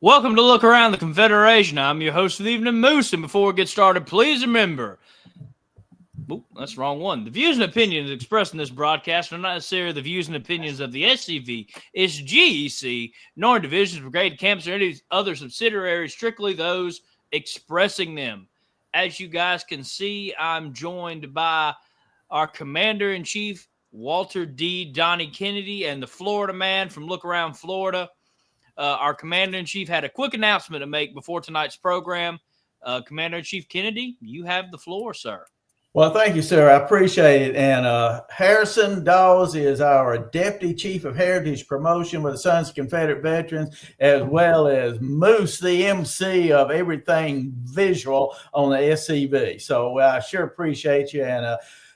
Welcome to Look Around the Confederation. I'm your host for the evening, Moose. And before we get started, please remember, that's the wrong one. The views and opinions expressed in this broadcast are not necessarily the views and opinions of the SCV, its GEC, nor divisions, brigade, camps, or any other subsidiaries, strictly those expressing them. As you guys can see, I'm joined by our Commander-in-Chief, Walter D. Donnie Kennedy, and the Florida man from Look Around Florida. Our Commander-in-Chief had a quick announcement to make before tonight's program. Commander-in-Chief Kennedy, you have the floor, sir. Well, thank you, sir. I appreciate it. And Harrison Dawes is our Deputy Chief of Heritage Promotion with the Sons of Confederate Veterans, as well as Moose, the MC of everything visual on the SCV. So I sure appreciate you.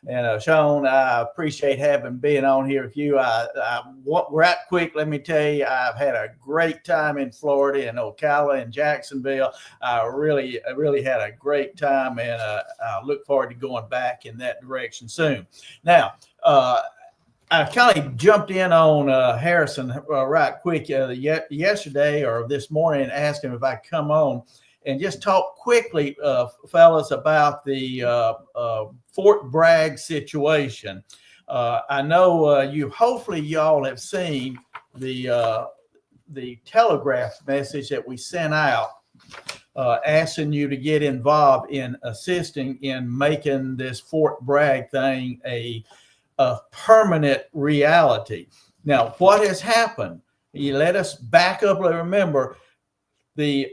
And Sean, I appreciate being on here with you. Right quick, let me tell you, I've had a great time in Florida, in Ocala, and Jacksonville. I really had a great time, and I look forward to going back in that direction soon. Now, I kind of jumped in on Harrison right quick yesterday or this morning and asked him if I could come on and just talk quickly, fellas, about the Fort Bragg situation. I know hopefully y'all have seen the telegraph message that we sent out asking you to get involved in assisting in making this Fort Bragg thing a permanent reality. Now, what has happened? You let us back up and remember the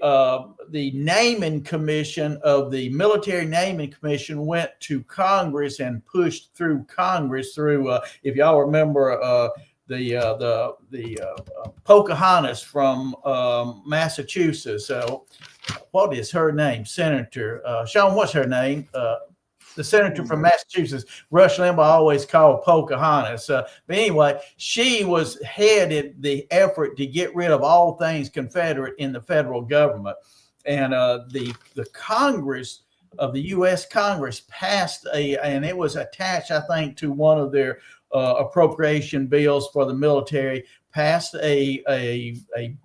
naming commission of the military naming commission went to Congress and pushed through Congress through if y'all remember the Pocahontas from Massachusetts. So what is her name? Senator Sean, what's her name? The senator from Massachusetts, Rush Limbaugh always called Pocahontas. But anyway, she was headed the effort to get rid of all things Confederate in the federal government. And the Congress of the U.S. Congress passed and it was attached, I think, to one of their appropriation bills for the military, passed a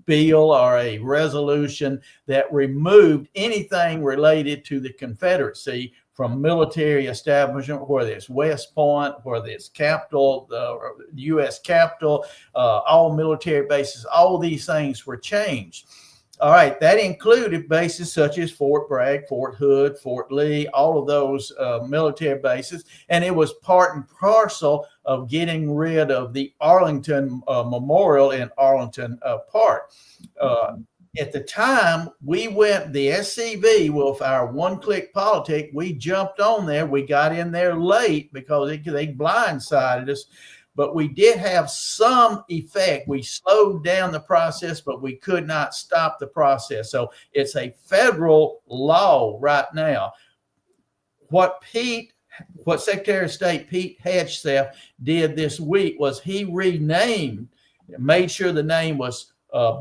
bill or a resolution that removed anything related to the Confederacy from military establishment, whether it's West Point, whether it's Capitol, the U.S. Capitol, all military bases, all these things were changed. All right, that included bases such as Fort Bragg, Fort Hood, Fort Lee, all of those military bases. And it was part and parcel of getting rid of the Arlington Memorial in Arlington Park. At the time, we went, the SCV, with our one-click politic, we jumped on there. We got in there late because they blindsided us, but we did have some effect. We slowed down the process, but we could not stop the process. So it's a federal law right now. What Secretary of State Pete Hegseth did this week was he renamed, made sure the name was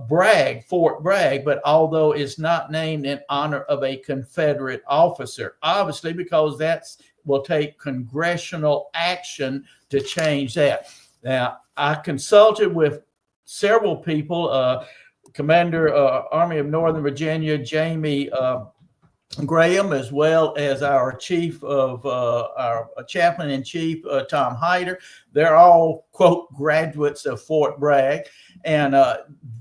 Bragg, Fort Bragg, but although it's not named in honor of a Confederate officer, obviously, because that will take congressional action to change that. Now, I consulted with several people, Commander Army of Northern Virginia, Jamie Graham, as well as our chief of our chaplain-in-chief, Tom Hyder. They're all, quote, graduates of Fort Bragg. And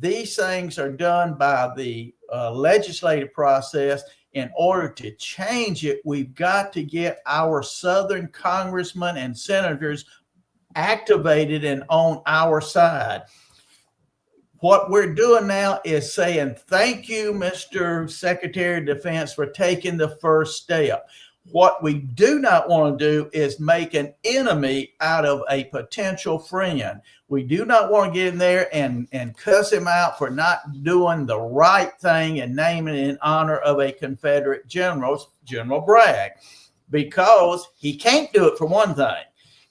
these things are done by the legislative process. In order to change it, we've got to get our Southern congressmen and senators activated and on our side. What we're doing now is saying, thank you, Mr. Secretary of Defense, for taking the first step. What we do not want to do is make an enemy out of a potential friend. We do not want to get in there and cuss him out for not doing the right thing and naming it in honor of a Confederate general, General Bragg, because he can't do it, for one thing.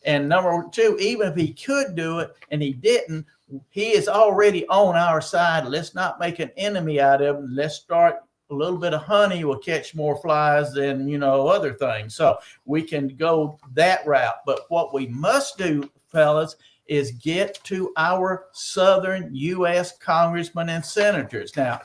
And number two, even if he could do it and he didn't, he is already on our side. Let's not make an enemy out of him. Let's start a little bit of honey will catch more flies than, other things. So we can go that route. But what we must do, fellas, is get to our Southern U.S. congressmen and senators. Now,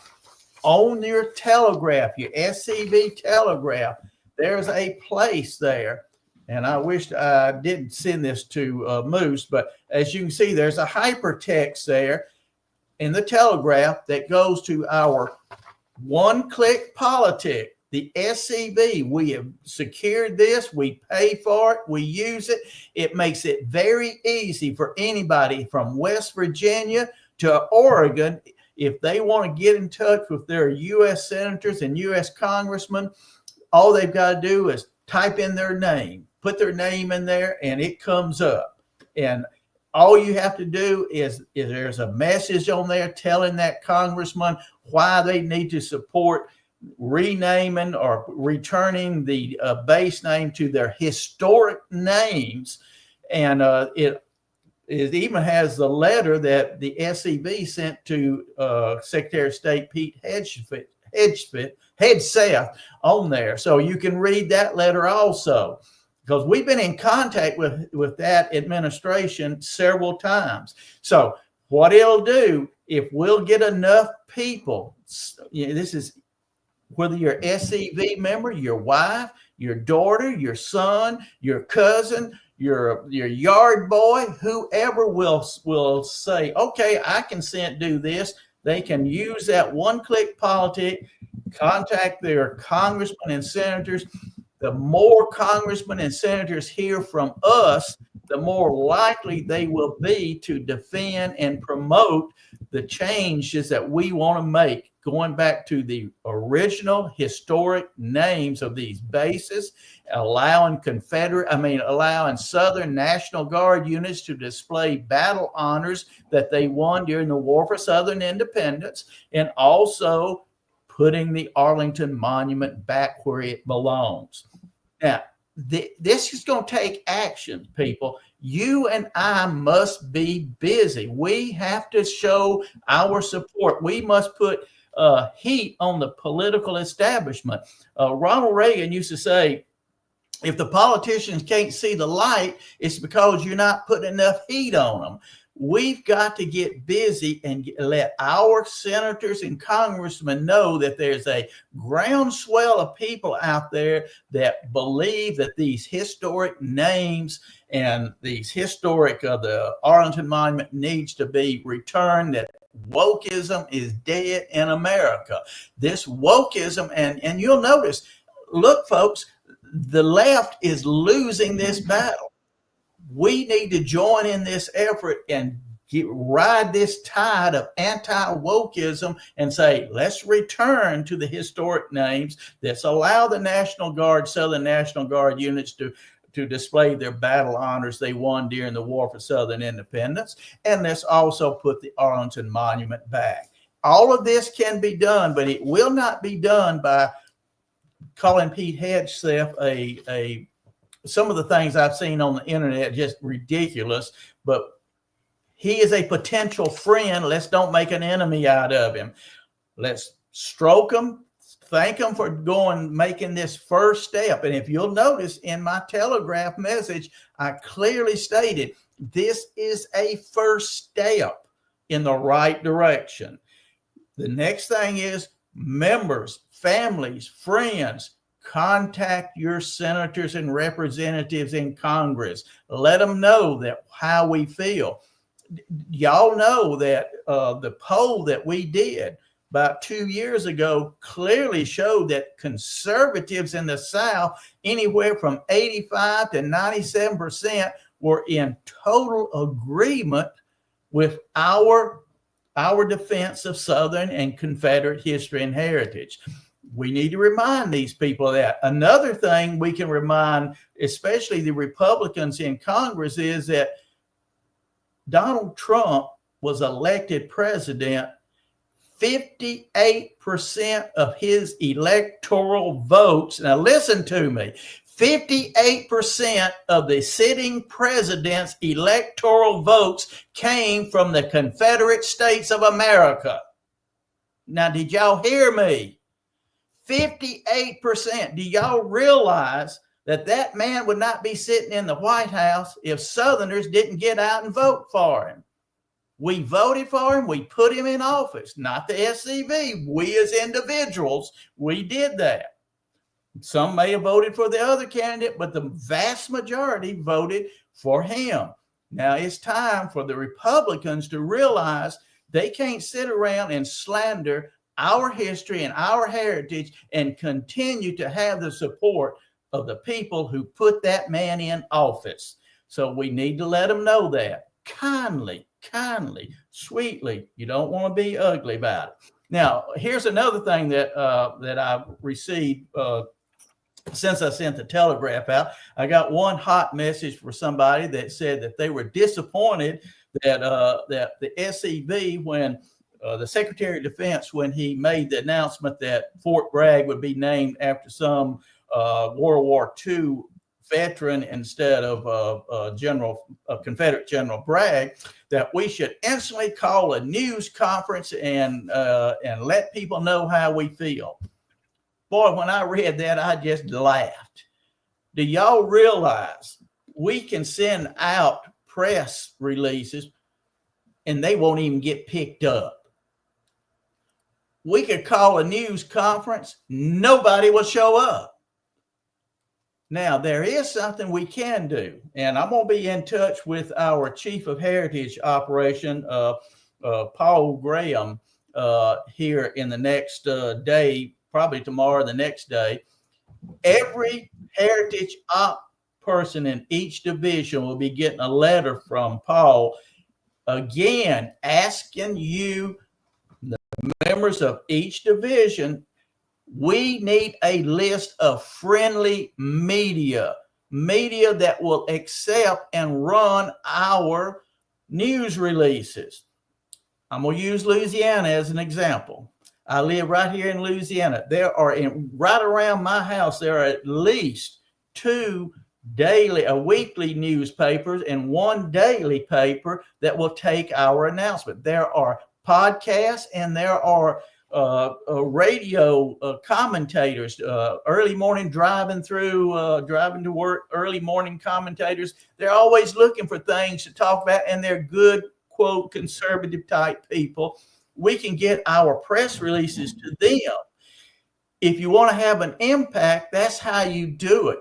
on your telegraph, your SCV telegraph, there's a place there. And I wish I didn't send this to Moose, but as you can see, there's a hypertext there in the telegraph that goes to our one-click politic, the SCV. We have secured this. We pay for it. We use it. It makes it very easy for anybody from West Virginia to Oregon. If they want to get in touch with their U.S. senators and U.S. congressmen, all they've got to do is type in their name, put their name in there, and it comes up. And all you have to do is there's a message on there telling that congressman why they need to support renaming or returning the base name to their historic names. And it even has the letter that the SCV sent to Secretary of State Pete Hegseth on there. So you can read that letter also, because we've been in contact with that administration several times. So what it'll do, if we'll get enough people, this is whether you're an SCV member, your wife, your daughter, your son, your cousin, your yard boy, whoever will say, okay, I can do this. They can use that one-click politic, contact their congressmen and senators. The more congressmen and senators hear from us, the more likely they will be to defend and promote the changes that we want to make, going back to the original historic names of these bases, allowing Southern National Guard units to display battle honors that they won during the War for Southern Independence, and also putting the Arlington Monument back where it belongs. Now, this is going to take action, people. You and I must be busy. We have to show our support. We must put heat on the political establishment. Ronald Reagan used to say, if the politicians can't see the light, it's because you're not putting enough heat on them. We've got to get busy and let our senators and congressmen know that there's a groundswell of people out there that believe that these historic names and these historic, the Arlington Monument needs to be returned, that wokeism is dead in America. This wokeism, and you'll notice, look, folks, the left is losing this battle. We need to join in this effort and ride this tide of anti-wokeism and say, let's return to the historic names. Let's allow the National Guard, Southern National Guard units to display their battle honors they won during the War for Southern Independence. And let's also put the Arlington Monument back. All of this can be done, but it will not be done by calling Pete Hegseth some of the things I've seen on the internet, just ridiculous, but he is a potential friend. Let's don't make an enemy out of him. Let's stroke him, thank him for making this first step. And if you'll notice in my telegraph message, I clearly stated, this is a first step in the right direction. The next thing is members, families, friends, contact your senators and representatives in Congress. Let them know that how we feel. Y'all know that the poll that we did about 2 years ago clearly showed that conservatives in the South, anywhere from 85 to 97%, were in total agreement with our defense of Southern and Confederate history and heritage. We need to remind these people of that. Another thing we can remind, especially the Republicans in Congress, is that Donald Trump was elected president. 58% of his electoral votes, now listen to me, 58% of the sitting president's electoral votes came from the Confederate States of America. Now, did y'all hear me? 58%. Do y'all realize that man would not be sitting in the White House if Southerners didn't get out and vote for him? We voted for him. We put him in office, not the SCV. We as individuals, we did that. Some may have voted for the other candidate, but the vast majority voted for him. Now it's time for the Republicans to realize they can't sit around and slander our history and our heritage and continue to have the support of the people who put that man in office. So we need to let them know that kindly, sweetly. You don't want to be ugly about it. Now, here's another thing that I received since I sent the telegraph out. I got one hot message for somebody that said that they were disappointed that the SCV, when the Secretary of Defense, when he made the announcement that Fort Bragg would be named after some World War II veteran instead of Confederate General Bragg, that we should instantly call a news conference and let people know how we feel. Boy, when I read that, I just laughed. Do y'all realize we can send out press releases and they won't even get picked up? We could call a news conference, nobody will show up. Now, there is something we can do, and I'm going to be in touch with our Chief of Heritage Operation, Paul Graham, here in the next day, probably tomorrow, the next day. Every heritage op person in each division will be getting a letter from Paul, again, asking you, the members of each division, we need a list of friendly media that will accept and run our news releases. I'm going to use Louisiana as an example. I live right here in Louisiana. There are, right around my house, there are at least 2 weekly newspapers and 1 daily paper that will take our announcement. There are podcasts and there are radio commentators, early morning driving to work, early morning commentators. They're always looking for things to talk about, and they're good, quote, conservative type people. We can get our press releases to them. If you want to have an impact, that's how you do it.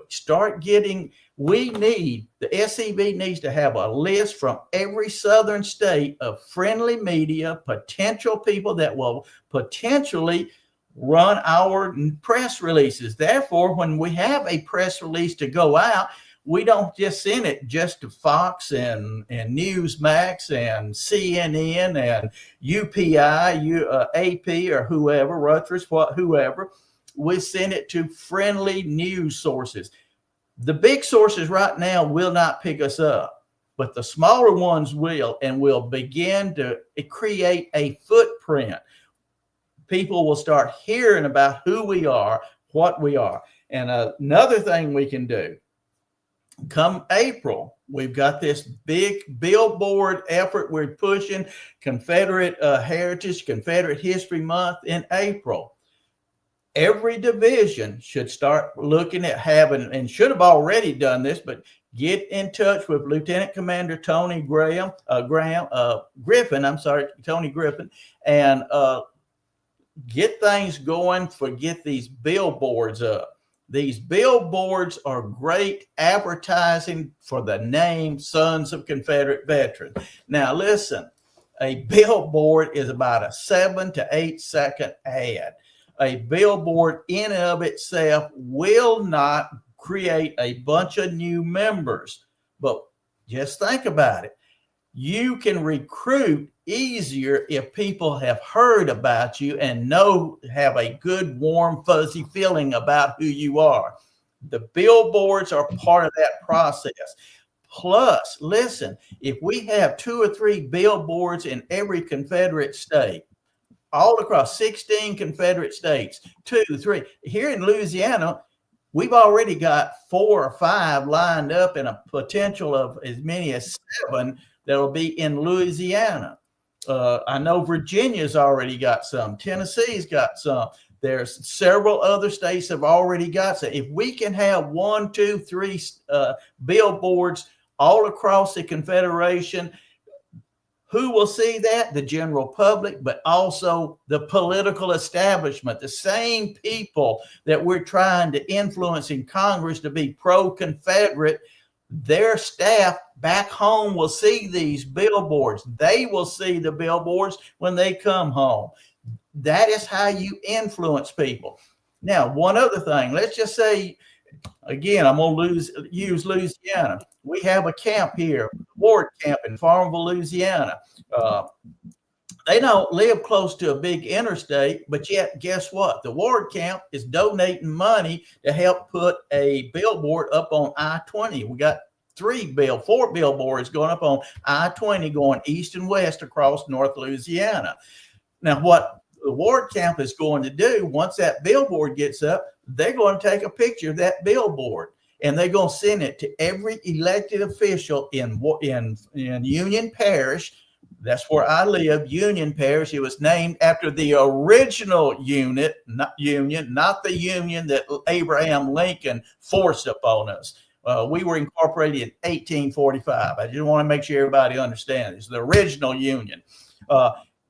The SCV needs to have a list from every southern state of friendly media, potential people that will potentially run our press releases. Therefore, when we have a press release to go out, we don't just send it just to Fox and Newsmax and CNN and UPI, AP or whoever, Rutgers, whoever. We send it to friendly news sources. The big sources right now will not pick us up, but the smaller ones will, and will begin to create a footprint. People will start hearing about who we are, what we are. And another thing we can do, come April, we've got this big billboard effort we're pushing, Confederate Heritage, Confederate History Month in April. Every division should start looking at having, and should have already done this, but get in touch with Lieutenant Commander Tony Griffin, and get things going get these billboards up. These billboards are great advertising for the name Sons of Confederate Veterans. Now, listen, a billboard is about a 7 to 8 second ad. A billboard in and of itself will not create a bunch of new members. But just think about it. You can recruit easier if people have heard about you and have a good, warm, fuzzy feeling about who you are. The billboards are part of that process. Plus, listen, if we have 2 or 3 billboards in every Confederate state, all across 16 Confederate states, 2, 3. Here in Louisiana, we've already got 4 or 5 lined up, and a potential of as many as 7 that'll be in Louisiana. I know Virginia's already got some. Tennessee's got some. There's several other states have already got some. If we can have 1, 2, 3 billboards all across the Confederation, Who will see that? The general public, but also the political establishment, the same people that we're trying to influence in Congress to be pro-Confederate. Their staff back home will see these billboards. They will see the billboards when they come home. That is how you influence people. Now, one other thing, let's just say, again, I'm going to use Louisiana. We have a camp here, ward camp in Farmville, Louisiana. They don't live close to a big interstate, but yet, guess what? The ward camp is donating money to help put a billboard up on I-20. We got 4 billboards going up on I-20 going east and west across North Louisiana. Now, what the ward camp is going to do, once that billboard gets up, they're going to take a picture of that billboard and they're going to send it to every elected official in Union Parish. That's where I live, Union Parish. It was named after the original union, not the union that Abraham Lincoln forced upon us. We were incorporated in 1845. I just want to make sure everybody understands. It's the original union.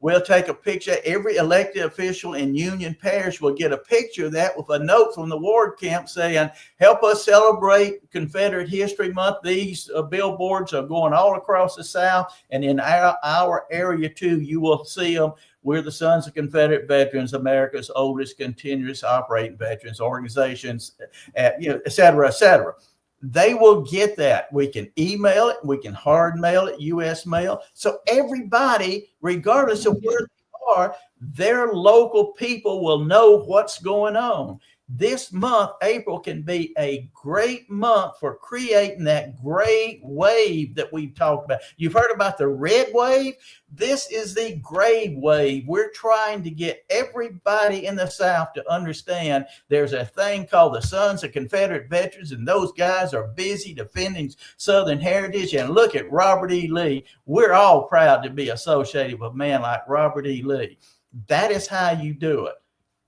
We'll take a picture. Every elected official in Union Parish will get a picture of that with a note from the ward camp saying, help us celebrate Confederate History Month. These billboards are going all across the South. And in our area, too, you will see them. We're the Sons of Confederate Veterans, America's oldest continuous operating veterans organizations, et cetera, et cetera. They will get that. We can email it. We can hard mail it, U.S. mail. So everybody, regardless of where they are, their local people will know what's going on. This month, April, can be a great month for creating that great wave that we've talked about. You've heard about the red wave. This is the gray wave. We're trying to get everybody in the South to understand there's a thing called the Sons of Confederate Veterans, and those guys are busy defending Southern heritage. And look at Robert E. Lee. We're all proud to be associated with a man like Robert E. Lee. That is how you do it.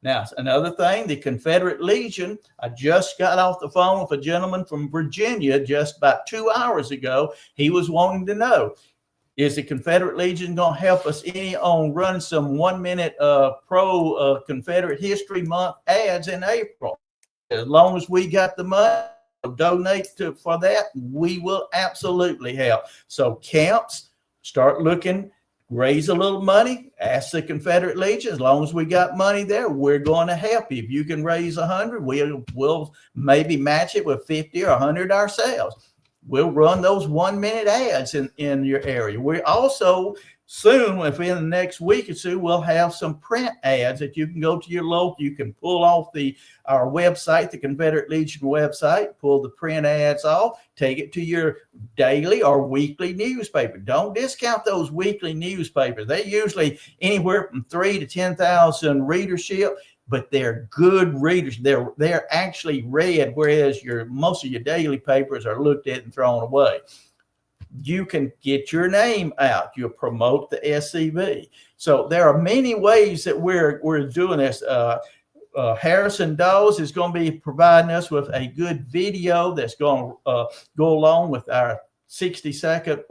Now, another thing, the Confederate Legion, I just got off the phone with a gentleman from Virginia just about 2 hours ago. He was wanting to know, is the Confederate Legion going to help us any on running some 1-minute pro-Confederate History Month ads in April? As long as we got the money to donate for that, we will absolutely help. So camps, start looking. Raise a little money, ask the Confederate Legion. As long as we got money there, we're going to help you. If you can raise 100, we'll maybe match it with 50 or 100 ourselves. We'll run those 1-minute ads in your area. We also soon, within the next week or two, we'll have some print ads that you can go to your local. You can pull off our website, the Confederate Legion website, pull the print ads off, take it to your daily or weekly newspaper. Don't discount those weekly newspapers. They usually anywhere from 3,000 to 10,000 readership, but they're good readers. They're actually read, whereas most of your daily papers are looked at and thrown away. You can get your name out. You'll promote the SCV. So there are many ways that we're doing this. Harrison Dawes is going to be providing us with a good video that's going to go along with our 60-second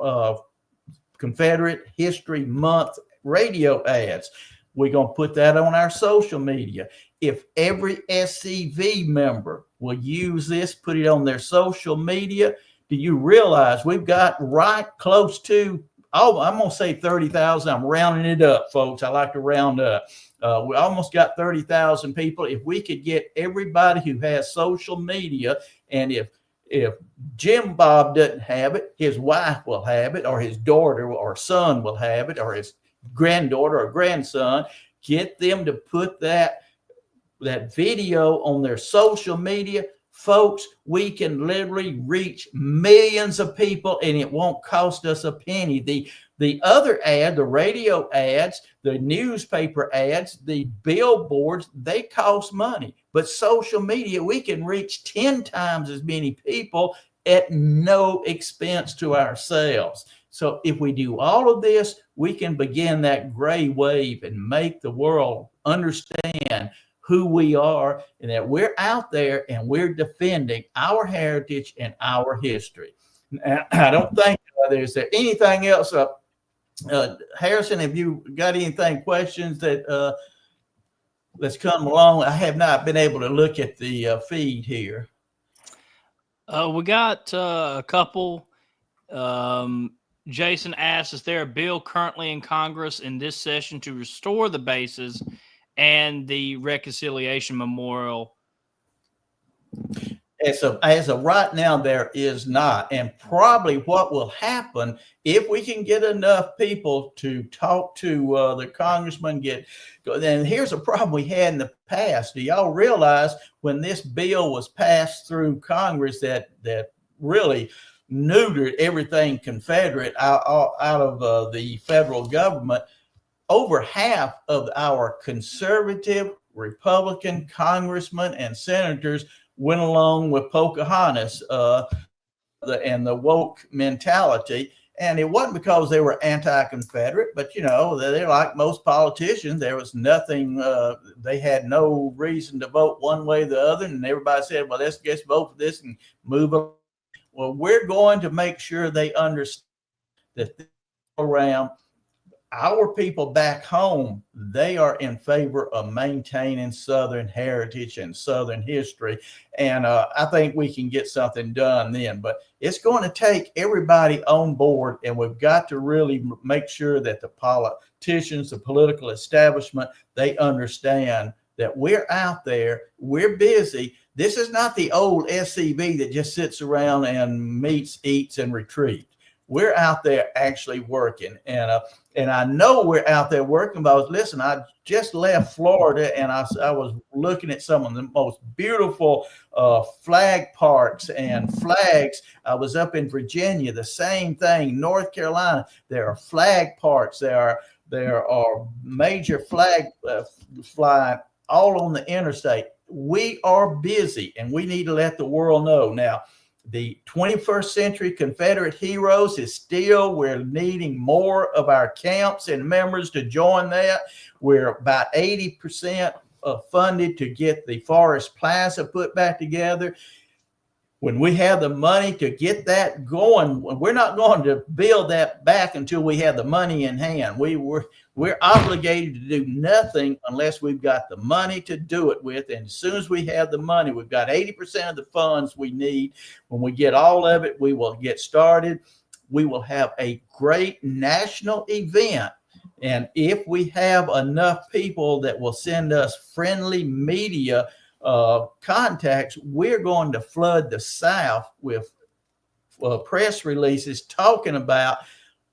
Confederate History Month radio ads. We're going to put that on our social media. If every SCV member will use this, put it on their social media, do you realize we've got right close to, I'm going to say 30,000. I'm rounding it up, folks. I like to round up. We almost got 30,000 people. If we could get everybody who has social media, and if Jim Bob doesn't have it, his wife will have it, or his daughter or son will have it, or his granddaughter or grandson, get them to put that video on their social media. Folks, we can literally reach millions of people and it won't cost us a penny. The other ad, the radio ads, the newspaper ads, the billboards, they cost money. But social media, we can reach 10 times as many people at no expense to ourselves. So if we do all of this, we can begin that gray wave and make the world understand who we are, and that we're out there and we're defending our heritage and our history. And I don't think there's anything else Harrison, have you got anything, questions that that's come along? I have not been able to look at the feed here. We got a couple. Jason asks, is there a bill currently in Congress in this session to restore the bases and the reconciliation memorial? As of right now, there is not. And probably what will happen if we can get enough people to talk to the congressman, then here's a problem we had in the past. Do y'all realize when this bill was passed through Congress that really neutered everything Confederate out of the federal government? Over half of our conservative Republican congressmen and senators went along with Pocahontas and the woke mentality. And it wasn't because they were anti-Confederate, but, they're like most politicians. There was nothing, they had no reason to vote one way or the other. And everybody said, well, let's just vote for this and move on. Well, we're going to make sure they understand that around our people back home, they are in favor of maintaining Southern heritage and Southern history. And I think we can get something done then. But it's going to take everybody on board, and we've got to really make sure that the politicians, the political establishment, they understand that we're out there, we're busy. This is not the old SCB that just sits around and meets, eats, and retreats. We're out there actually working, and I know we're out there working. But listen, I just left Florida, and I was looking at some of the most beautiful flag parks and flags. I was up in Virginia, the same thing. North Carolina, there are flag parks. There are major flag flying all on the interstate. We are busy, and we need to let the world know now. The 21st century Confederate heroes is still, we're needing more of our camps and members to join that. We're about 80% funded to get the Forest Plaza put back together. When we have the money to get that going, we're not going to build that back until we have the money in hand. We're obligated to do nothing unless we've got the money to do it with. And as soon as we have the money, we've got 80% of the funds we need. When we get all of it, we will get started. We will have a great national event. And if we have enough people that will send us friendly media contacts, we're going to flood the South with press releases talking about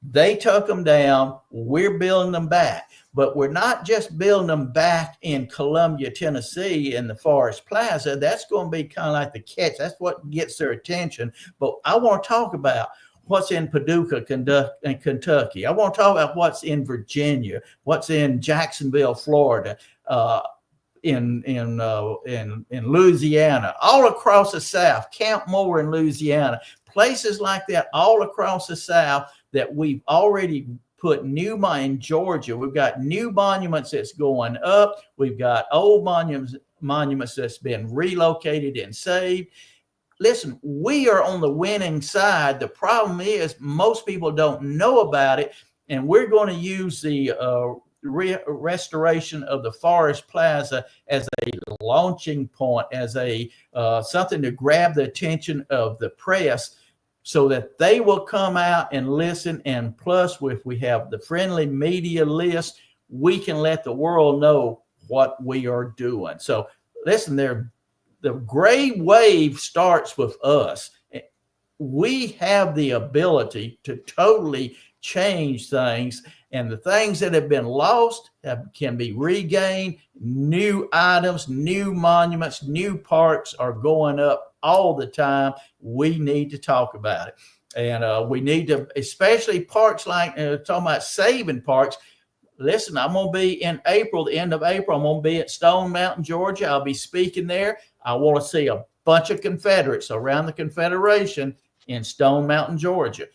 they took them down, we're building them back. But we're not just building them back in Columbia, Tennessee in the Forest Plaza. That's going to be kind of like the catch. That's what gets their attention. But I want to talk about what's in Paducah, Kentucky. I want to talk about what's in Virginia, what's in Jacksonville, Florida, in Louisiana, all across the South, Camp Moore in Louisiana, places like that all across the South that we've already put new in Georgia. We've got new monuments that's going up. We've got old monuments that's been relocated and saved. Listen, we are on the winning side. The problem is most people don't know about it, and we're going to use the restoration of the Forest Plaza as a launching point, as a something to grab the attention of the press so that they will come out and listen. And plus, if we have the friendly media list, we can let the world know what we are doing. So listen, the gray wave starts with us. We have the ability to totally change things, and the things that have been lost can be regained. New items, new monuments, new parks are going up all the time. We need to talk about it. And we need to, especially parks like, talking about saving parks. Listen, I'm going to be in April, the end of April, I'm going to be at Stone Mountain, Georgia. I'll be speaking there. I want to see a bunch of Confederates around the Confederation in Stone Mountain, Georgia.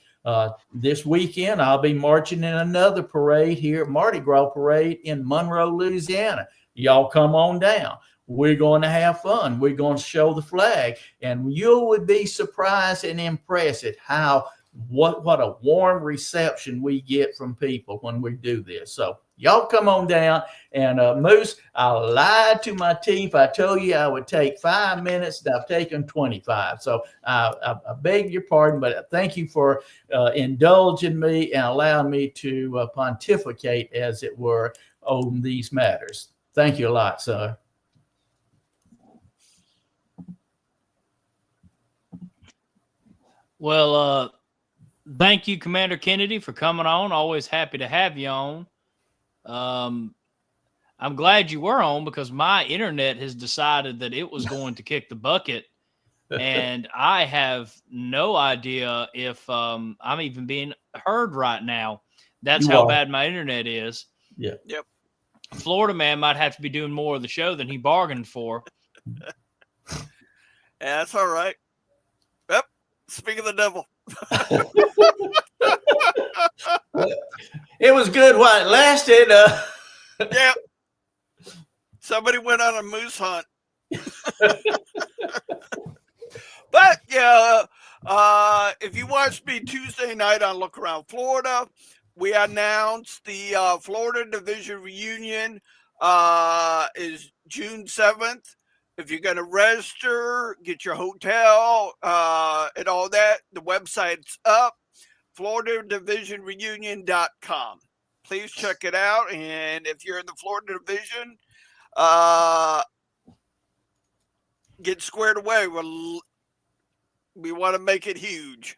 This weekend, I'll be marching in another parade here, Mardi Gras parade in Monroe, Louisiana. Y'all come on down. We're going to have fun. We're going to show the flag. And you would be surprised and impressed at how what a warm reception we get from people when we do this. So y'all come on down. And Moose, I lied to my teeth. I told you I would take 5 minutes, and I've taken 25. So I beg your pardon, but thank you for indulging me and allowing me to pontificate, as it were, on these matters. Thank you a lot, sir. Well, thank you, Commander Kennedy, for coming on. Always happy to have you on. I'm glad you were on, because my internet has decided that it was going to kick the bucket, and I have no idea if I'm even being heard right now. That's how bad my internet is. Yeah. Yep. Florida man might have to be doing more of the show than he bargained for. Yeah, that's all right. Yep. Speak of the devil. It was good while it lasted. Yep. Somebody went on a moose hunt. But yeah, if you watched me Tuesday night on Look Around Florida, we announced the Florida Division reunion is June 7th. If you're going to register, get your hotel and all that, the website's up, FloridaDivisionReunion.com. Please check it out. And if you're in the Florida Division, get squared away. We want to make it huge.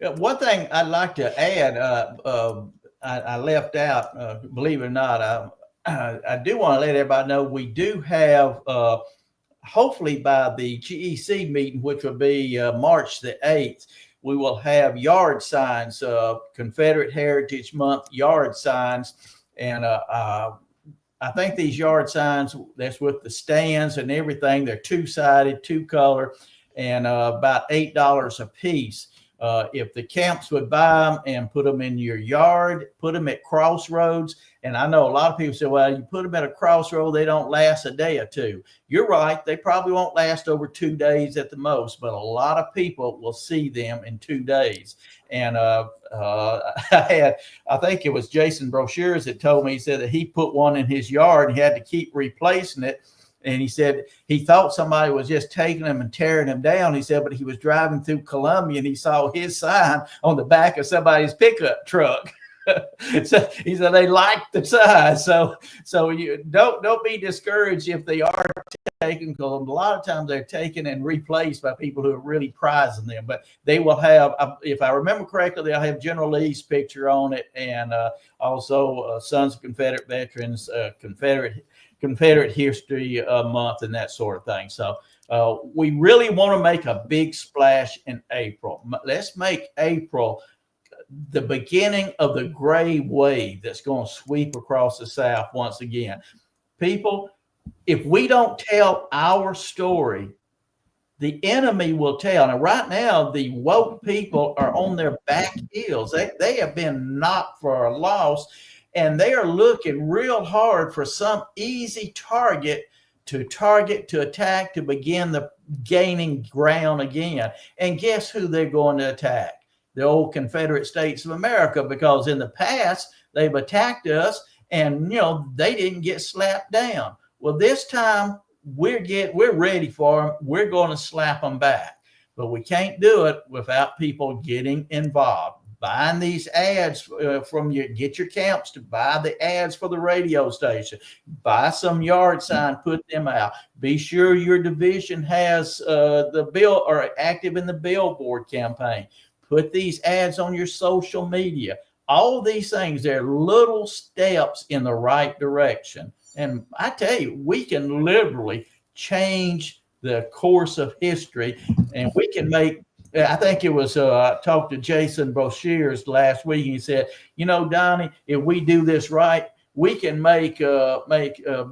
One thing I'd like to add, I left out, believe it or not, I do want to let everybody know we do have, hopefully by the GEC meeting, which will be March the 8th, we will have yard signs, Confederate Heritage Month yard signs. And I think these yard signs, that's with the stands and everything, they're two-sided, two-color, and about $8 a piece. If the camps would buy them and put them in your yard, put them at crossroads. And I know a lot of people say, well, you put them at a crossroad, they don't last a day or two. You're right. They probably won't last over 2 days at the most, but a lot of people will see them in 2 days. And I think it was Jason Brochures that told me, he said that he put one in his yard and he had to keep replacing it. And he said he thought somebody was just taking them and tearing them down. He said, but he was driving through Columbia and he saw his sign on the back of somebody's pickup truck. So he said they liked the sign. So you don't be discouraged if they are taken, because a lot of times they're taken and replaced by people who are really prizing them. But they will have, if I remember correctly, they'll have General Lee's picture on it, and also Sons of Confederate Veterans, Confederate History Month, and that sort of thing. So we really want to make a big splash in April. Let's make April the beginning of the gray wave that's going to sweep across the South once again. People, if we don't tell our story, the enemy will tell. Now, right now, the woke people are on their back heels. They have been knocked for a loss, and they are looking real hard for some easy target, to attack, to begin the gaining ground again. And guess who they're going to attack? The old Confederate States of America, because in the past they've attacked us and they didn't get slapped down. Well, this time we're ready for them. We're going to slap them back, but we can't do it without people getting involved. Buying these ads get your camps to buy the ads for the radio station. Buy some yard sign, put them out. Be sure your division has the bill or active in the billboard campaign. Put these ads on your social media. All these things, they're little steps in the right direction. And I tell you, we can literally change the course of history, and we can make, I think it was, I talked to Jason Brochures last week, and he said, Donnie, if we do this right, we can make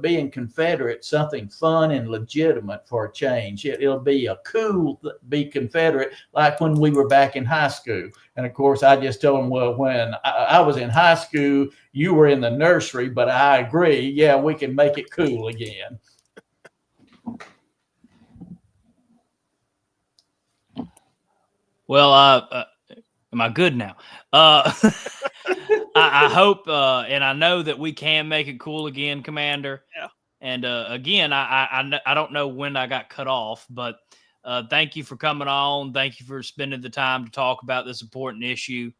being Confederate something fun and legitimate for a change. It'll be a cool be Confederate, like when we were back in high school. And of course, I just told him, well, when I was in high school, you were in the nursery, but I agree. Yeah, we can make it cool again. Well, Am I good now? I hope, and I know that we can make it cool again, Commander. Yeah. And again, I don't know when I got cut off, but thank you for coming on. Thank you for spending the time to talk about this important issue.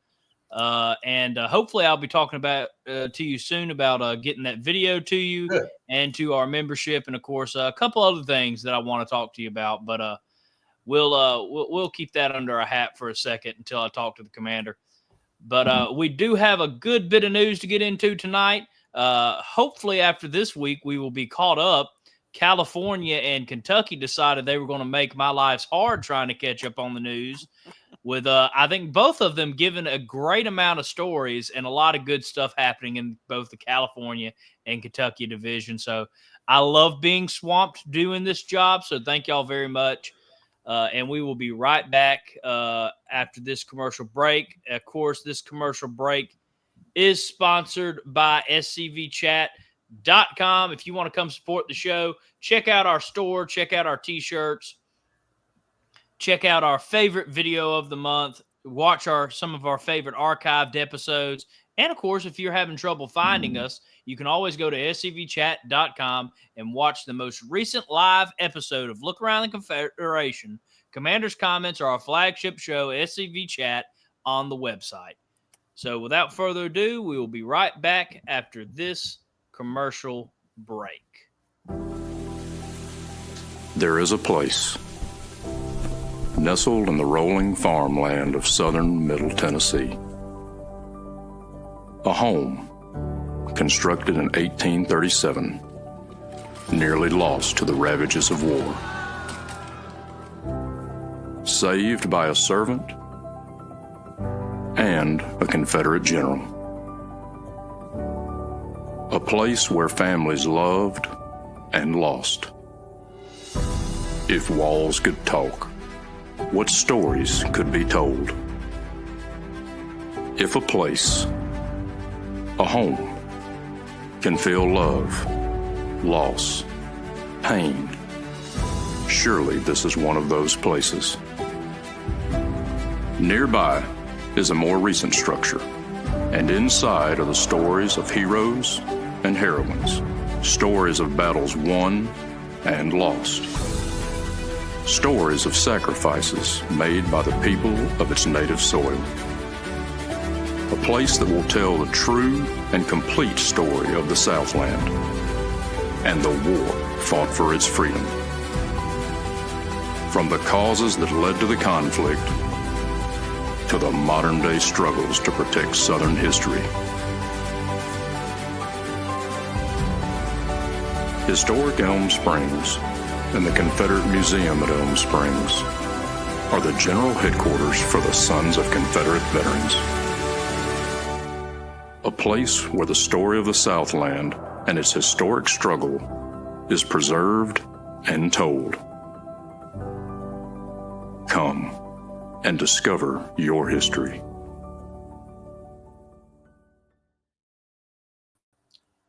And hopefully I'll be talking about to you soon about getting that video to you Good. and to our membership, and of course a couple other things that I want to talk to you about. But we'll keep that under a hat for a second until I talk to the commander. But we do have a good bit of news to get into tonight. Hopefully after this week we will be caught up. California and Kentucky decided they were going to make my lives hard trying to catch up on the news, with I think both of them giving a great amount of stories and a lot of good stuff happening in both the California and Kentucky division. So I love being swamped doing this job. So thank y'all very much. And we will be right back after this commercial break. Of course, this commercial break is sponsored by scvchat.com. If you want to come support the show, check out our store, check out our t-shirts, check out our favorite video of the month, watch some of our favorite archived episodes. And of course, if you're having trouble finding us, you can always go to scvchat.com and watch the most recent live episode of Look Around the Confederation. Commander's Comments are our flagship show, SCV Chat, on the website. So without further ado, we will be right back after this commercial break. There is a place nestled in the rolling farmland of southern Middle Tennessee. A home constructed in 1837, nearly lost to the ravages of war. Saved by a servant and a Confederate general. A place where families loved and lost. If walls could talk, what stories could be told? If a place, a home, can feel love, loss, pain, surely this is one of those places. Nearby is a more recent structure, and inside are the stories of heroes and heroines, stories of battles won and lost, stories of sacrifices made by the people of its native soil. A place that will tell the true and complete story of the Southland and the war fought for its freedom. From the causes that led to the conflict to the modern-day struggles to protect Southern history. Historic Elm Springs and the Confederate Museum at Elm Springs are the general headquarters for the Sons of Confederate Veterans. A place where the story of the Southland and its historic struggle is preserved and told. Come and discover your history.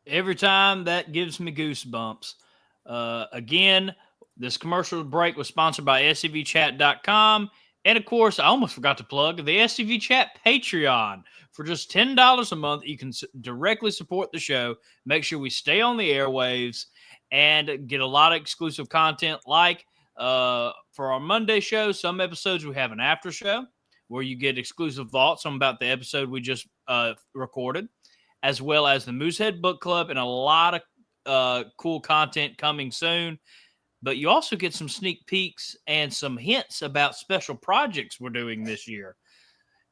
Every time that gives me goosebumps. Again, this commercial break was sponsored by scvchat.com. And of course, I almost forgot to plug the SCV Chat Patreon. For just $10 a month, you can directly support the show, make sure we stay on the airwaves, and get a lot of exclusive content like for our Monday show. Some episodes we have an after show where you get exclusive thoughts on about the episode we just recorded, as well as the Moosehead Book Club and a lot of cool content coming soon. But you also get some sneak peeks and some hints about special projects we're doing this year.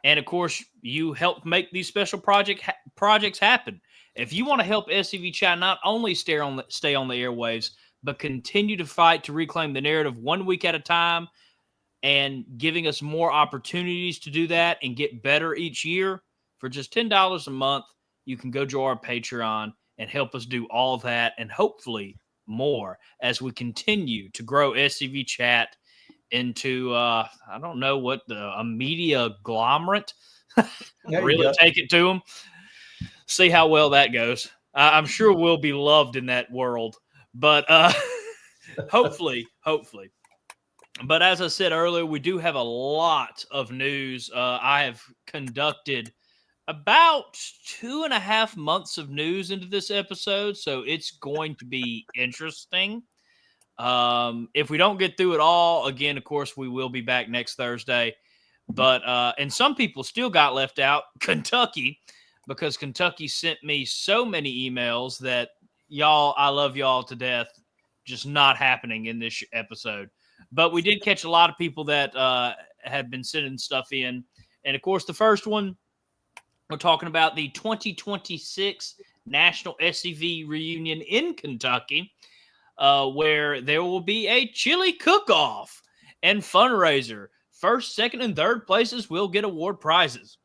And, of course, you help make these special projects happen. If you want to help SCV Chat not only stay on the airwaves, but continue to fight to reclaim the narrative 1 week at a time and giving us more opportunities to do that and get better each year, for just $10 a month, you can go to our Patreon and help us do all of that and hopefully more as we continue to grow SCV Chat into, I don't know what, a media agglomerate. Really take it to them. See how well that goes. I'm sure we'll be loved in that world, but hopefully. But as I said earlier, we do have a lot of news. I have conducted about 2.5 months of news into this episode, so it's going to be interesting. If we don't get through it all, again, of course, we will be back next Thursday. But and some people still got left out, Kentucky, because Kentucky sent me so many emails that y'all, I love y'all to death, just not happening in this episode. But we did catch a lot of people that had been sending stuff in. And of course, the first one, we're talking about the 2026 National SCV Reunion in Kentucky, where there will be a chili cook-off and fundraiser. First, second, and third places will get award prizes.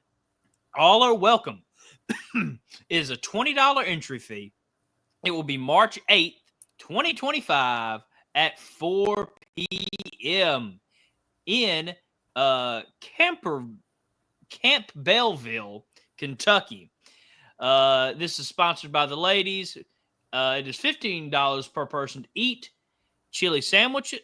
All are welcome. It is a $20 entry fee. It will be March 8th, 2025 at 4 p.m. in Camp Belleville, Kentucky. This is sponsored by the ladies. It is $15 per person to eat chili sandwiches,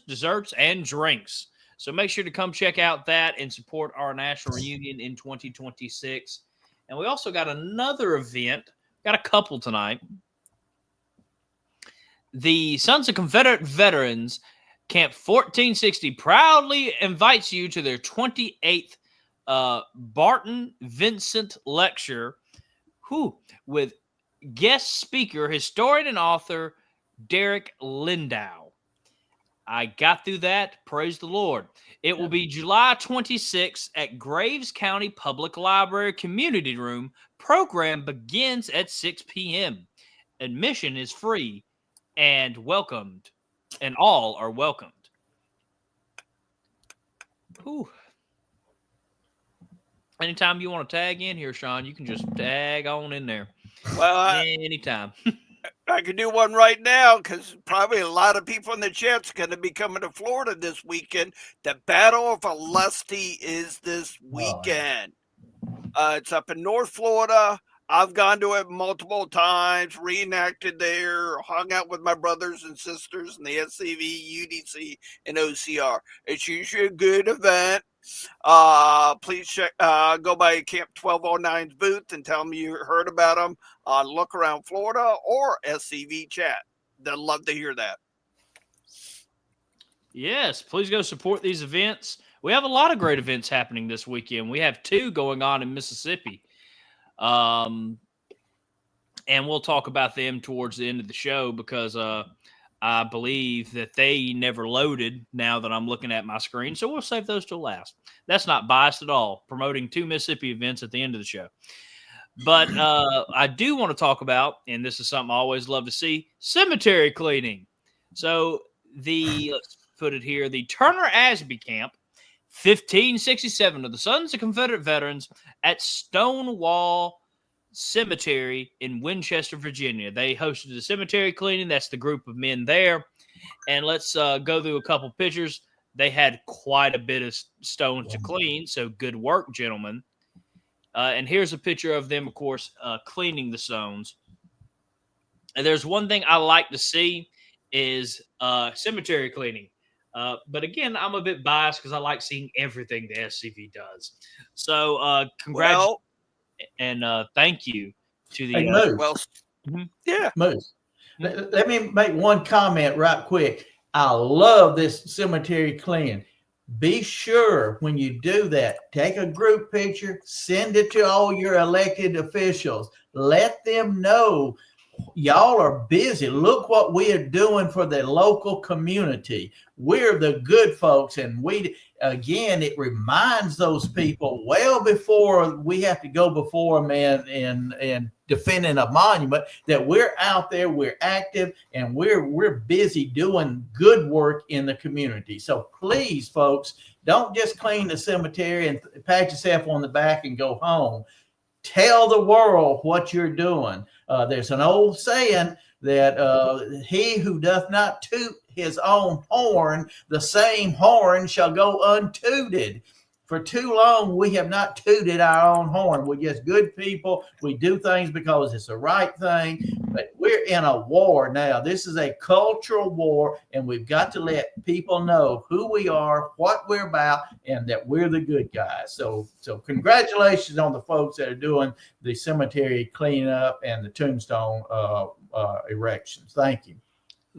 desserts, and drinks. So make sure to come check out that and support our national reunion in 2026. And we also got another event. Got a couple tonight. The Sons of Confederate Veterans Camp 1460 proudly invites you to their 28th Barton Vincent Lecture with guest speaker, historian, and author Derek Lindau. I got through that. Praise the Lord. It will be July 26th at Graves County Public Library Community Room. Program begins at 6 p.m. Admission is free and welcomed, and all are welcomed. Whew. Anytime you want to tag in here, Sean, you can just tag on in there. Well, anytime. I could do one right now because probably a lot of people in the chat's going to be coming to Florida this weekend. The Battle of Alesti is this weekend. It's up in North Florida. I've gone to it multiple times, reenacted there, hung out with my brothers and sisters in the SCV, UDC, and OCR. It's usually a good event. Please check, go by Camp 1209's booth and tell them you heard about them on Look Around Florida or SCV chat. They'd love to hear that. Yes, please go support these events. We have a lot of great events happening this weekend. We have 2 going on in Mississippi. And we'll talk about them towards the end of the show because I believe that they never loaded now that I'm looking at my screen. So we'll save those till last. That's not biased at all, promoting 2 Mississippi events at the end of the show. But I do want to talk about, and this is something I always love to see, cemetery cleaning. So let's put it here, the Turner Ashby Camp, 1567 of the Sons of Confederate Veterans at Stonewall Cemetery in Winchester, Virginia. They hosted the cemetery cleaning. That's the group of men there. And let's go through a couple pictures. They had quite a bit of stones to clean, so good work, gentlemen. And here's a picture of them, of course, cleaning the stones. And there's one thing I like to see is cemetery cleaning. But again, I'm a bit biased because I like seeing everything the SCV does. So congratulations and thank you to the Moose. Yeah. Moose. Let me make one comment right quick. I love this cemetery clean. Be sure when you do that, take a group picture, send it to all your elected officials. Let them know y'all are busy. Look what we are doing for the local community. We're the good folks. And it reminds those people well before we have to go before them and defending a monument that we're out there, we're active, and we're busy doing good work in the community. So please, folks, don't just clean the cemetery and pat yourself on the back and go home. Tell the world what you're doing. There's an old saying that he who doth not toot his own horn, the same horn shall go untooted. for too long, we have not tooted our own horn. We're just good people. We do things because it's the right thing. But we're in a war now. This is a cultural war, and we've got to let people know who we are, what we're about, and that we're the good guys. So congratulations on the folks that are doing the cemetery cleanup and the tombstone erections. Thank you.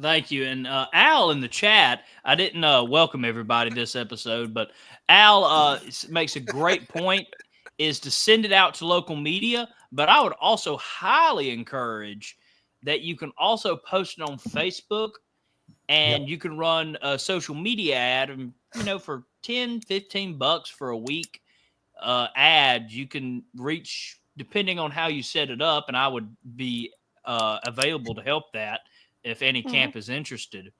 Thank you. And Al in the chat, I didn't welcome everybody this episode, but Al makes a great point, is to send it out to local media. But I would also highly encourage that you can also post it on Facebook, and you can run a social media ad, and for $10-15 for a week ad, you can reach, depending on how you set it up, and I would be available to help that if any camp is interested.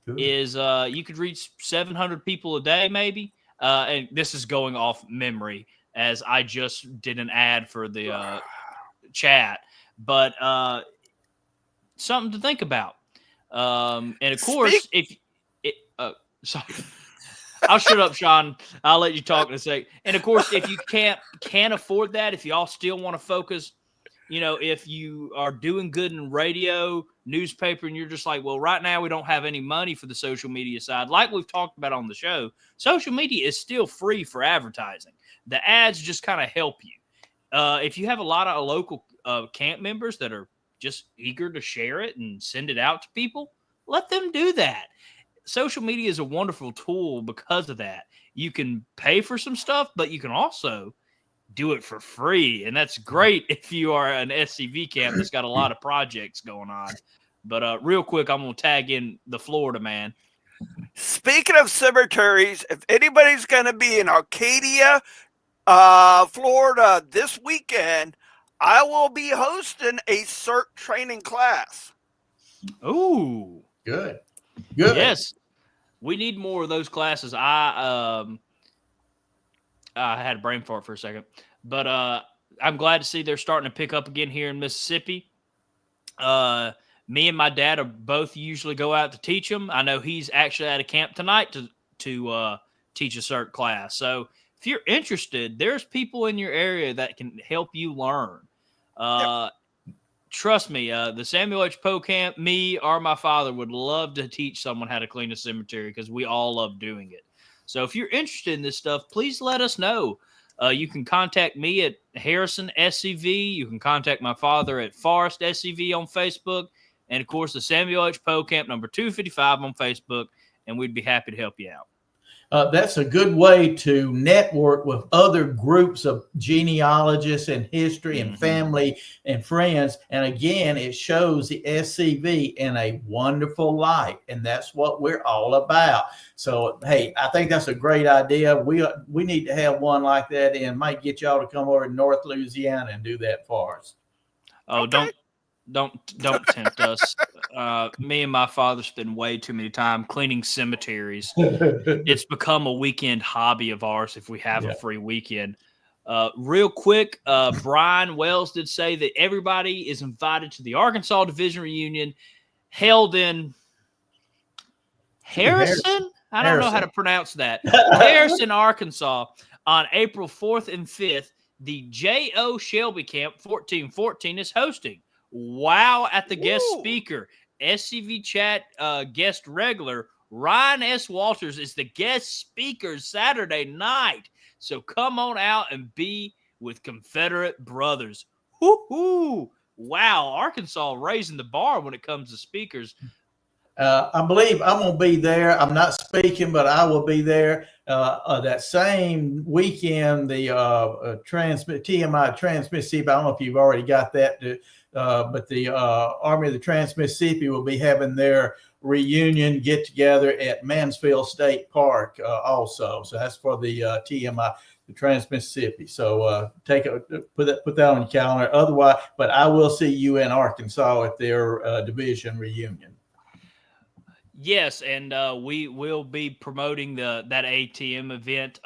Good. Is you could reach 700 people a day, maybe. And this is going off memory, as I just did an ad for the chat, but something to think about. And of course, sorry, I'll shut up, Sean. I'll let you talk in a sec. And of course, if you can't afford that, if y'all still want to focus, if you are doing good in radio, newspaper, and you're just like, well, right now we don't have any money for the social media side. Like we've talked about on the show, social media is still free for advertising. The ads just kind of help you. If you have a lot of local camp members that are just eager to share it and send it out to people, let them do that. Social media is a wonderful tool because of that. You can pay for some stuff, but you can also do it for free. And that's great if you are an SCV camp that's got a lot of projects going on. But real quick, I'm going to tag in the Florida man. Speaking of cemeteries, if anybody's going to be in Arcadia, Florida this weekend, I will be hosting a CERT training class. Ooh. Good. Yes. We need more of those classes. I had a brain fart for a second, but I'm glad to see they're starting to pick up again here in Mississippi. Me and my dad are both usually go out to teach them. I know he's actually at a camp tonight to teach a CERT class. So if you're interested, there's people in your area that can help you learn. Trust me, the Samuel H. Poe camp, me or my father would love to teach someone how to clean a cemetery because we all love doing it. So if you're interested in this stuff, please let us know. You can contact me at Harrison SCV. You can contact my father at Forrest SCV on Facebook. And, of course, the Samuel H. Poe Camp number 255 on Facebook. And we'd be happy to help you out. That's a good way to network with other groups of genealogists and history and family and friends. And again, it shows the SCV in a wonderful light. And that's what we're all about. So, hey, I think that's a great idea. We need to have one like that, and might get y'all to come over to North Louisiana and do that for us. Oh, okay. Don't tempt us. Me and my father spend way too many time cleaning cemeteries. It's become a weekend hobby of ours if we have a free weekend. Real quick, Brian Wells did say that everybody is invited to the Arkansas Division reunion held in Harrison? I don't know how to pronounce that. Harrison, Arkansas on April 4th and 5th. The J.O. Shelby Camp 1414 is hosting. Wow, at the guest speaker, SCV Chat guest regular, Ryan S. Walters is the guest speaker Saturday night. So come on out and be with Confederate brothers. Woo-hoo! Wow, Arkansas raising the bar when it comes to speakers. I believe I'm going to be there. I'm not speaking, but I will be there. That same weekend, the TMI Trans-Mississippi, I don't know if you've already got that, but the Army of the Trans-Mississippi will be having their reunion get-together at Mansfield State Park also. So that's for the TMI, the Trans-Mississippi. So put that on your calendar. Otherwise, but I will see you in Arkansas at their division reunion. Yes, and we will be promoting that ATM event.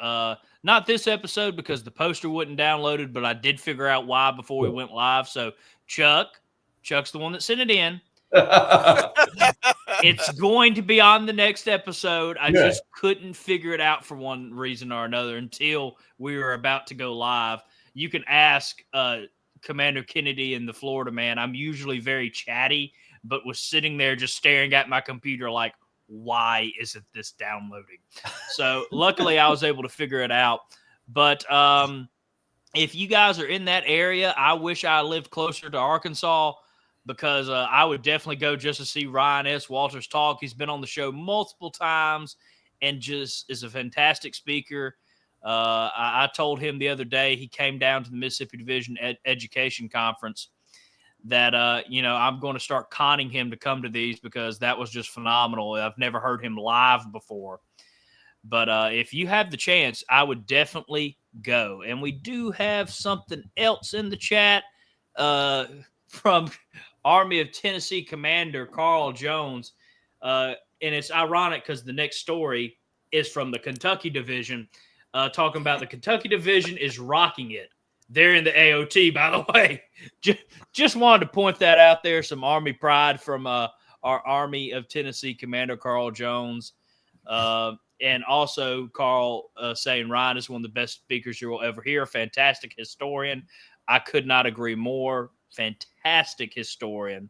Not this episode because the poster wasn't downloaded, but I did figure out why before we went live. So Chuck's the one that sent it in. It's going to be on the next episode. I Good. just couldn't figure it out for one reason or another until we were about to go live. You can ask Commander Kennedy and the Florida man. I'm usually very chatty, but was sitting there just staring at my computer like, why isn't this downloading? So luckily I was able to figure it out. But if you guys are in that area, I wish I lived closer to Arkansas, because I would definitely go just to see Ryan S. Walters talk. He's been on the show multiple times and just is a fantastic speaker. I told him the other day, he came down to the Mississippi Division Education Conference, that, I'm going to start conning him to come to these, because that was just phenomenal. I've never heard him live before. But if you have the chance, I would definitely go. And we do have something else in the chat from Army of Tennessee Commander Carl Jones. And it's ironic because the next story is from the Kentucky Division, talking about the Kentucky Division is rocking it. They're in the AOT, by the way. Just wanted to point that out there. Some Army pride from our Army of Tennessee Commander Carl Jones. And also Carl saying Ryan is one of the best speakers you will ever hear. Fantastic historian. I could not agree more. Fantastic historian.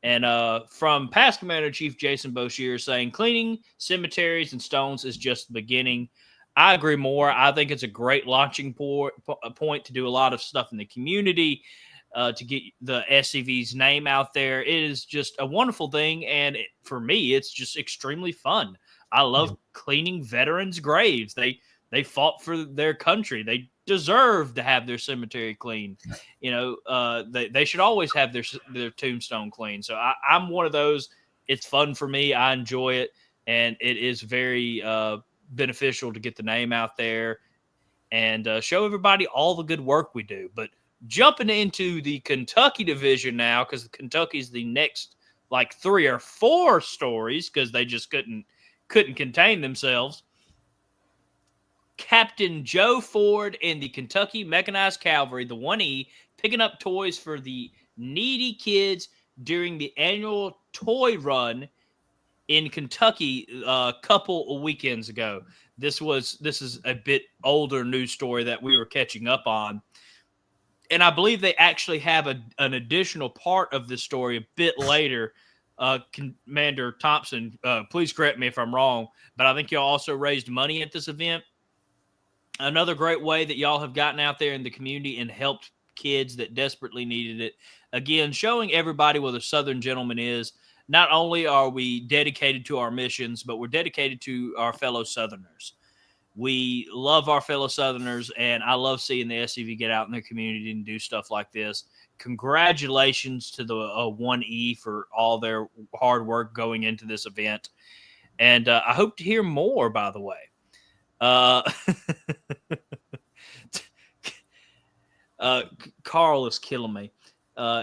And from past Commander-in-Chief Jason Boshier saying cleaning cemeteries and stones is just the beginning. I agree more. I think it's a great launching point to do a lot of stuff in the community, to get the SCV's name out there. It is just a wonderful thing. And for me, it's just extremely fun. I love cleaning veterans' graves. They fought for their country. They deserve to have their cemetery clean. They should always have their tombstone clean. So I'm one of those. It's fun for me. I enjoy it. And it is very beneficial to get the name out there and show everybody all the good work we do. But jumping into the Kentucky Division now, because Kentucky's the next like 3 or 4 stories, because they just couldn't contain themselves. Captain Joe Ford and the Kentucky Mechanized Cavalry, the 1E, picking up toys for the needy kids during the annual toy run in Kentucky a couple of weekends ago. This is a bit older news story that we were catching up on. And I believe they actually have an additional part of this story a bit later. Commander Thompson, please correct me if I'm wrong, but I think y'all also raised money at this event. Another great way that y'all have gotten out there in the community and helped kids that desperately needed it. Again, showing everybody what a Southern gentleman is. Not only are we dedicated to our missions, but we're dedicated to our fellow Southerners. We love our fellow Southerners, and I love seeing the SCV get out in their community and do stuff like this. Congratulations to the 1E for all their hard work going into this event. And I hope to hear more, by the way. Carl is killing me.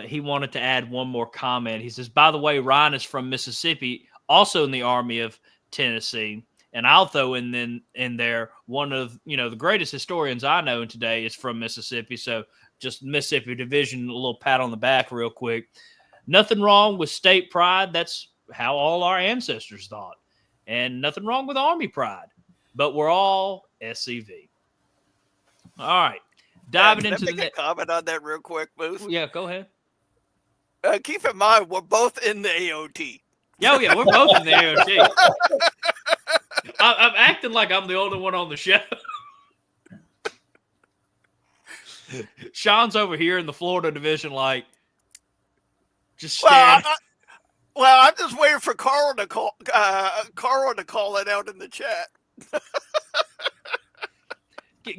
He wanted to add one more comment. He says, by the way, Ryan is from Mississippi, also in the Army of Tennessee. And I'll throw in there one of, the greatest historians I know today is from Mississippi. So just Mississippi Division, a little pat on the back real quick. Nothing wrong with state pride. That's how all our ancestors thought. And nothing wrong with Army pride. But we're all SCV. All right. Diving into the comment on that real quick, Booth. Yeah, go ahead. Keep in mind, we're both in the AOT. Yeah, we're both in the AOT. I'm acting like I'm the only one on the show. Sean's over here in the Florida Division, like, just standing. I'm just waiting for Carl to call it out in the chat.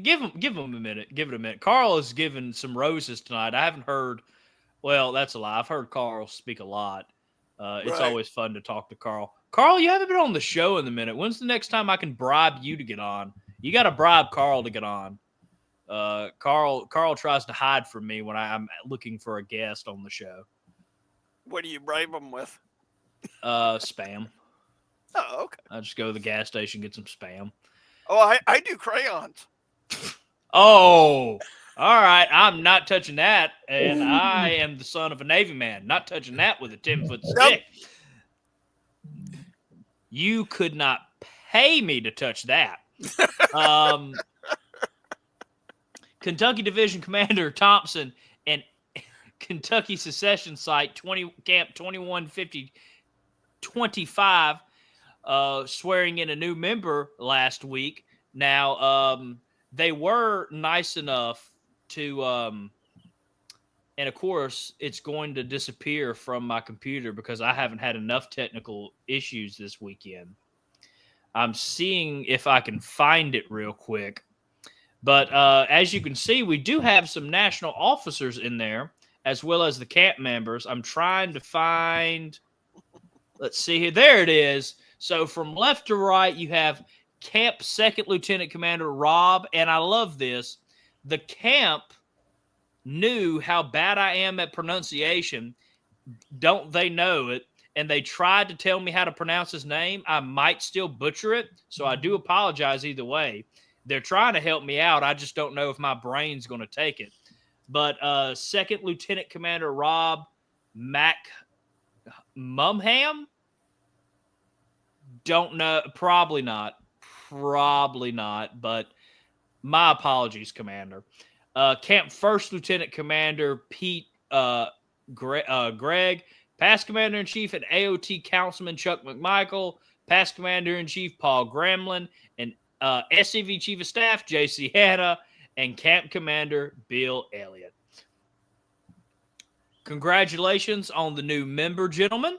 Give him a minute. Give it a minute. Carl is giving some roses tonight. I haven't heard. Well, that's a lie. I've heard Carl speak a lot. It's always fun to talk to Carl. Carl, you haven't been on the show in a minute. When's the next time I can bribe you to get on? You got to bribe Carl to get on. Carl tries to hide from me when I'm looking for a guest on the show. What do you bribe him with? Spam. Oh, okay. I just go to the gas station, get some spam. Oh, I do crayons. Oh, all right. I'm not touching that. And I am the son of a Navy man. Not touching that with a 10-foot stick. You could not pay me to touch that. Kentucky Division Commander Thompson and Kentucky Secession Site Camp 2150-25 swearing in a new member last week. Now, they were nice enough to, and of course, it's going to disappear from my computer because I haven't had enough technical issues this weekend. I'm seeing if I can find it real quick. But as you can see, we do have some national officers in there, as well as the camp members. I'm trying to find, let's see here. There it is. So from left to right, you have Camp Second Lieutenant Commander Rob, and I love this. The camp knew how bad I am at pronunciation. Don't they know it? And they tried to tell me how to pronounce his name. I might still butcher it, so I do apologize either way. They're trying to help me out. I just don't know if my brain's going to take it. But Second Lieutenant Commander Rob Mumham? Don't know. Probably not. But my apologies, Commander. Camp First Lieutenant Commander Pete Gregg, Past Commander-in-Chief and AOT Councilman Chuck McMichael, Past Commander-in-Chief Paul Gremlin, and SCV Chief of Staff J.C. Hanna, and Camp Commander Bill Elliott. Congratulations on the new member, gentlemen.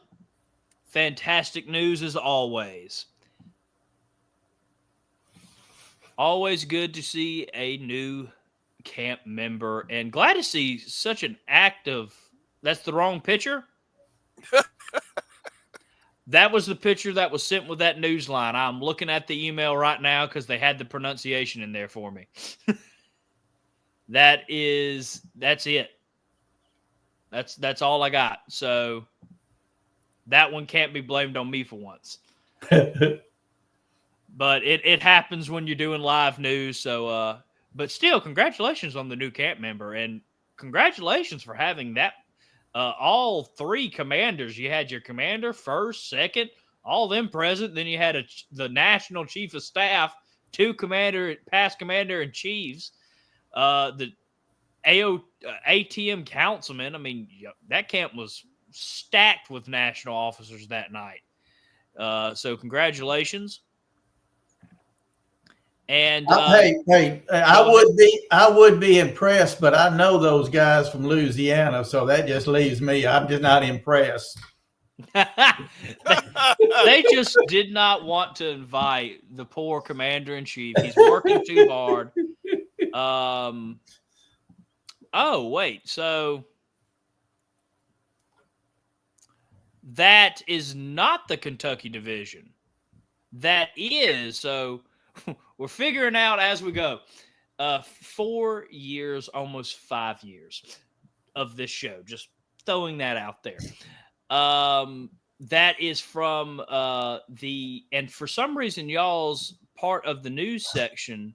Fantastic news as always. Always good to see a new camp member, and glad to see such an active. That's the wrong picture. That was the picture that was sent with that news line. I'm looking at the email right now because they had the pronunciation in there for me. That's it. That's all I got. So that one can't be blamed on me for once. But it happens when you're doing live news. So, but still, congratulations on the new camp member, and congratulations for having that. All three commanders. You had your commander, first, second, all them present. Then you had the National Chief of Staff, two past commander-in-chiefs, the ATM councilman. I mean, that camp was stacked with national officers that night. So congratulations. And I would be impressed, but I know those guys from Louisiana, so that just leaves me. I'm just not impressed. They just did not want to invite the poor commander-in-chief. He's working too hard. Oh, wait. So that is not the Kentucky division. That is. So we're figuring out as we go. 4 years, almost 5 years of this show. Just throwing that out there. That is from and for some reason, y'all's part of the news section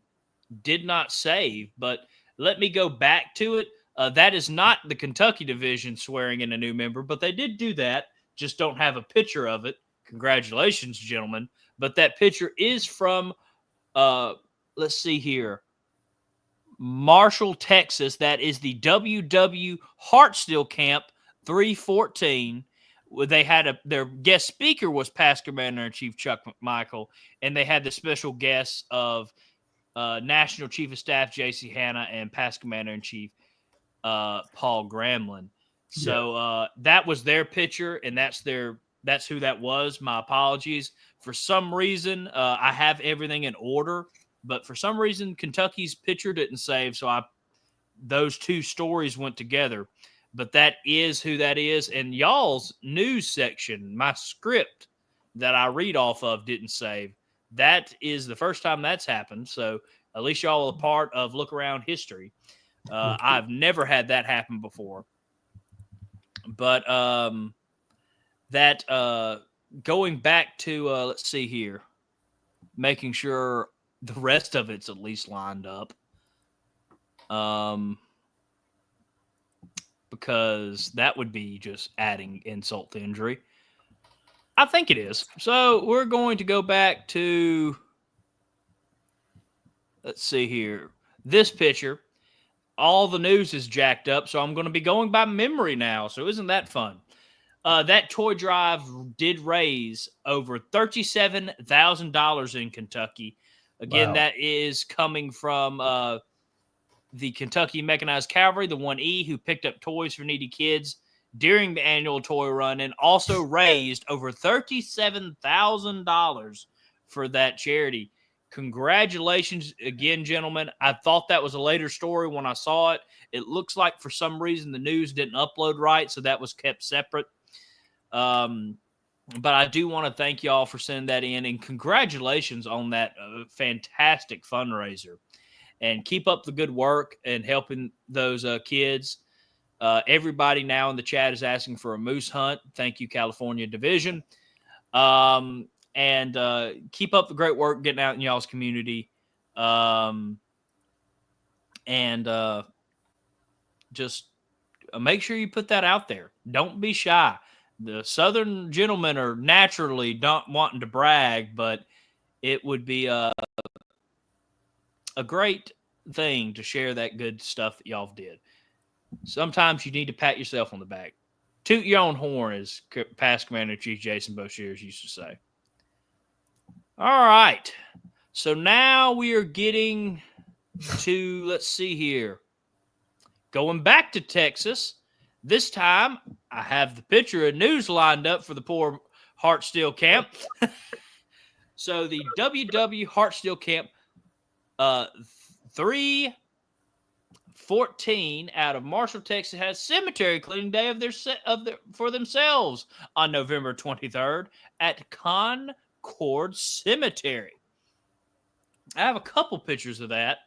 did not save, but let me go back to it. That is not the Kentucky division swearing in a new member, but they did do that. Just don't have a picture of it. Congratulations, gentlemen. But that picture is from, let's see here, Marshall, Texas. That is the WW Hartsdale Camp 314. They had their guest speaker was Past Commander-in-Chief Chuck McMichael, and they had the special guests of National Chief of Staff J.C. Hanna and Past Commander-in-Chief Paul Gremlin. So that was their picture, and that's who that was. My apologies. For some reason, I have everything in order, but for some reason, Kentucky's picture didn't save, so those two stories went together. But that is who that is. And y'all's news section, my script that I read off of didn't save. That is the first time that's happened. So at least y'all are a part of Look Around history. I've never had that happen before. But going back to, let's see here, making sure the rest of it's at least lined up. Because that would be just adding insult to injury. I think it is. So we're going to go back to, let's see here, this picture. All the news is jacked up, so I'm going to be going by memory now. So isn't that fun? That toy drive did raise over $37,000 in Kentucky. Again, Wow. that is coming from the Kentucky Mechanized Cavalry, the 1E, who picked up toys for needy kids during the annual toy run and also raised over $37,000 for that charity. Congratulations again, gentlemen. I thought that was a later story when I saw it. It looks like for some reason the news didn't upload right, so that was kept separate. But I do want to thank y'all for sending that in, and congratulations on that fantastic fundraiser. And keep up the good work and helping those kids. Everybody now in the chat is asking for a moose hunt. Thank you, California Division. And keep up the great work getting out in y'all's community. Just make sure you put that out there. Don't be shy. The Southern gentlemen are naturally not wanting to brag, but it would be a great thing to share that good stuff that y'all did. Sometimes you need to pat yourself on the back. Toot your own horn, as past Commander-in-Chief Jason Boshears used to say. All right. So now we are getting to, let's see here. Going back to Texas. This time, I have the picture of news lined up for the poor Hartsteel camp. So the WW Hartsteel camp, 314 out of Marshall, Texas, has cemetery cleaning day for themselves on November 23rd at Concord Cemetery. I have a couple pictures of that.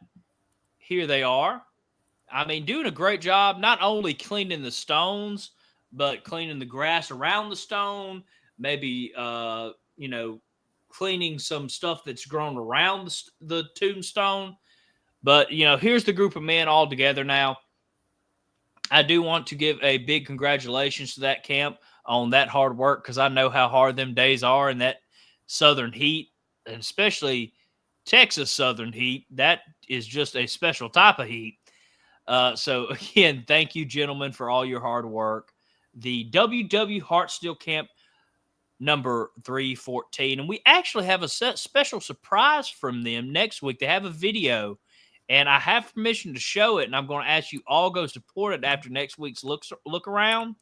Here they are. I mean, doing a great job, not only cleaning the stones, but cleaning the grass around the stone, maybe, cleaning some stuff that's grown around the tombstone. But, here's the group of men all together now. I do want to give a big congratulations to that camp on that hard work, because I know how hard them days are in that southern heat, and especially Texas southern heat. That is just a special type of heat. So, again, thank you, gentlemen, for all your hard work. The WW Hartsteel Camp number 314. And we actually have a special surprise from them next week. They have a video, and I have permission to show it, and I'm going to ask you all go support it after next week's look around.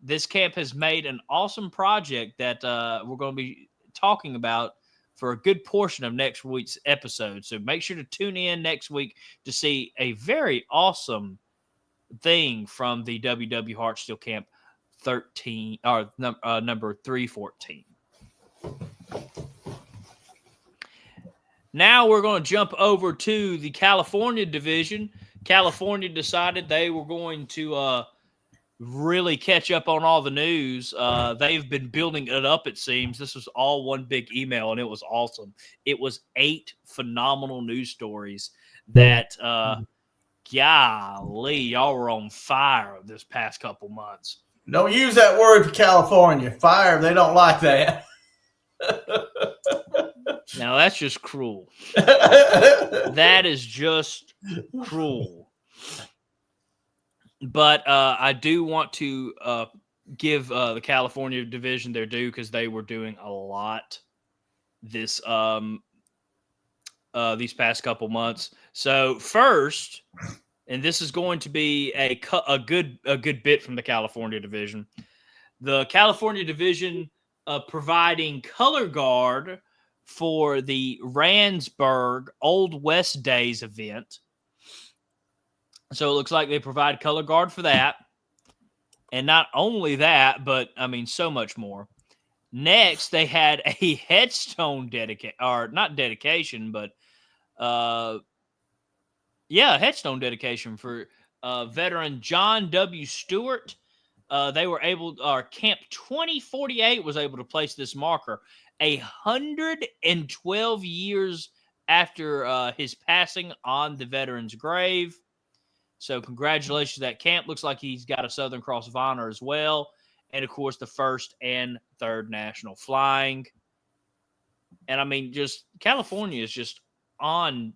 This camp has made an awesome project that we're going to be talking about for a good portion of next week's episode. So make sure to tune in next week to see a very awesome thing from the WW Hartsteel Camp 13 or number 314. Now we're going to jump over to the California division. California decided they were going to really catch up on all the news. They've been building it up, it seems. This was all one big email, and it was awesome. It was 8 phenomenal news stories that, golly, y'all were on fire this past couple months. Don't use that word for California. Fire, they don't like that. Now, that's just cruel. That is just cruel. But I do want to give the California division their due, because they were doing a lot this these past couple months. So first, and this is going to be a good bit from the California division. The California division providing color guard for the Randsburg Old West Days event. So it looks like they provide color guard for that. And not only that, but, I mean, so much more. Next, they had a headstone dedication, but headstone dedication for veteran John W. Stewart. They were Camp 2048 was able to place this marker 112 years after his passing on the veteran's grave. So congratulations to that camp. Looks like he's got a Southern Cross of Honor as well. and, of course, the 1st and 3rd National Flying. And, I mean, just California is just on,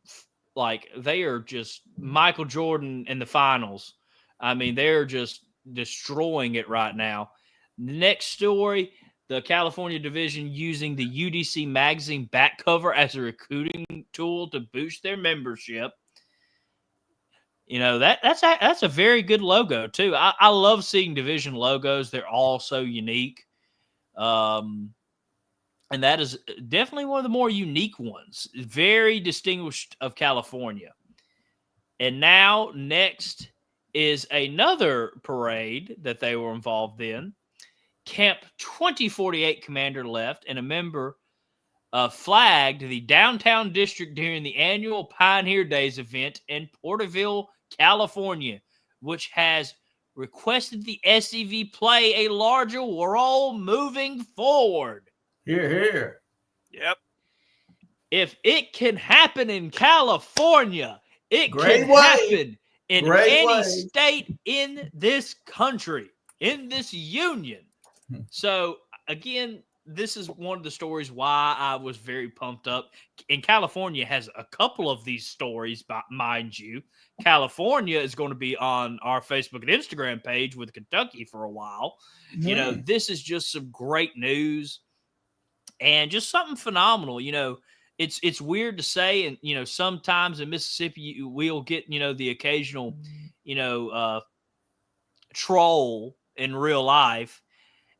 like, they are just Michael Jordan in the finals. I mean, they're just destroying it right now. Next story, the California division using the UDC magazine back cover as a recruiting tool to boost their membership. You know, that's a very good logo, too. I love seeing division logos. They're all so unique. And that is definitely one of the more unique ones. Very distinguished of California. And now, next is another parade that they were involved in. Camp 2048 commander left, and a member flagged the downtown district during the annual Pioneer Days event in Porterville, California, which has requested the SCV play a larger role moving forward. Here, here. Yep. If it can happen in California, it Great can way. happen in Great any way. state in this country, in this union. So, again, this is one of the stories why I was very pumped up. And California has a couple of these stories, mind you. California is going to be on our Facebook and Instagram page with Kentucky for a while. You know, this is just some great news and just something phenomenal. You know, it's weird to say, and, you know, sometimes in Mississippi, we'll get, you know, the occasional, you know, troll in real life.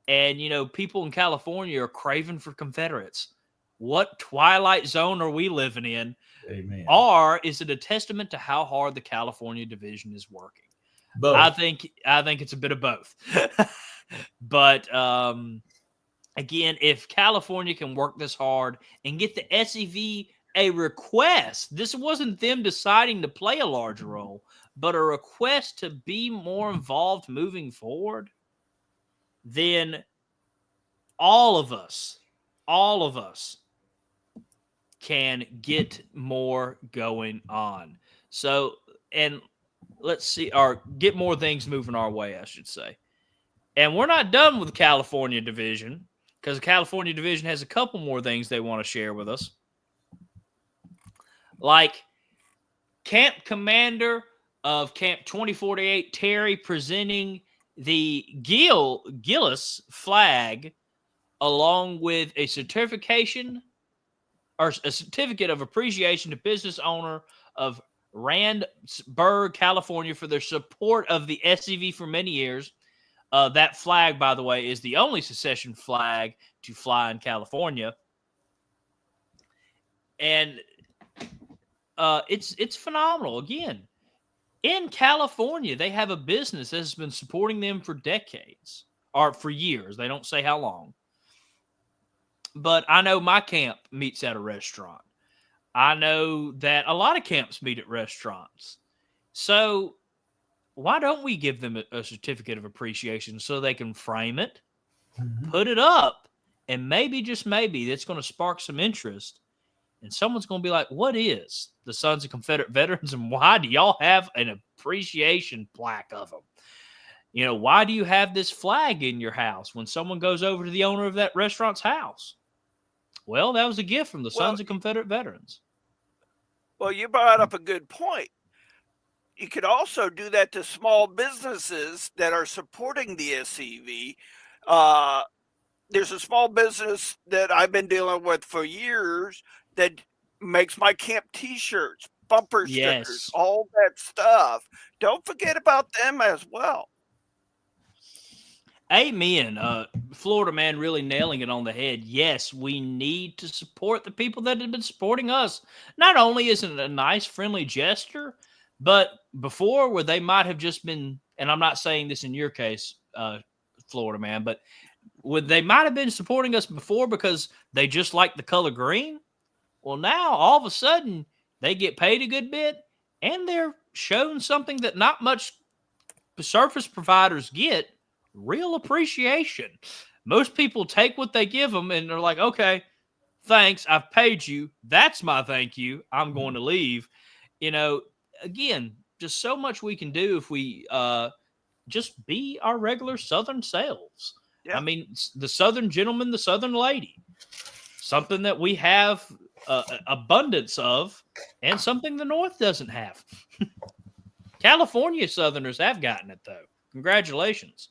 And, you know, people in California are craving for Confederates. What twilight zone are we living in? Amen. Or is it a testament to how hard the California division is working? Both. I think it's a bit of both. But again, if California can work this hard and get the SCV a request, this wasn't them deciding to play a larger role, but a request to be more involved moving forward, then all of us can get more going on. So, and let's see, or get more things moving our way, I should say. And we're not done with the California division, because the California division has a couple more things they want to share with us. Like Camp Commander of Camp 2048, Terry, presenting the Gillis flag along with a certificate of appreciation to business owner of Randburg, California, for their support of the SCV for many years. That flag, by the way, is the only secession flag to fly in California. And it's phenomenal. Again, in California, they have a business that has been supporting them for decades, or for years. They don't say how long. But I know my camp meets at a restaurant. I know that a lot of camps meet at restaurants. So why don't we give them a certificate of appreciation so they can frame it, put it up, and maybe, just maybe, that's going to spark some interest. And someone's going to be like, what is the Sons of Confederate Veterans, and why do y'all have an appreciation plaque of them? You know, why do you have this flag in your house when someone goes over to the owner of that restaurant's house? Well, that was a gift from the Sons of Confederate Veterans. Well, you brought up a good point. You could also do that to small businesses that are supporting the SCV. There's a small business that I've been dealing with for years that makes my camp T-shirts, bumper stickers, all that stuff. Don't forget about them as well. Amen. Florida man really nailing it on the head. Yes, we need to support the people that have been supporting us. Not only is it a nice, friendly gesture, but before, where they might have just been, and I'm not saying this in your case, Florida man, but they might have been supporting us before because they just like the color green. Well, now all of a sudden they get paid a good bit, and they're shown something that not much service providers get: real appreciation. Most people take what they give them and they're like, okay, thanks, I've paid you. That's my thank you. I'm going to leave. You know, again, just so much we can do if we just be our regular Southern selves. Yeah. I mean, the Southern gentleman, the Southern lady, something that we have abundance of, and something the North doesn't have. California Southerners have gotten it, though. Congratulations.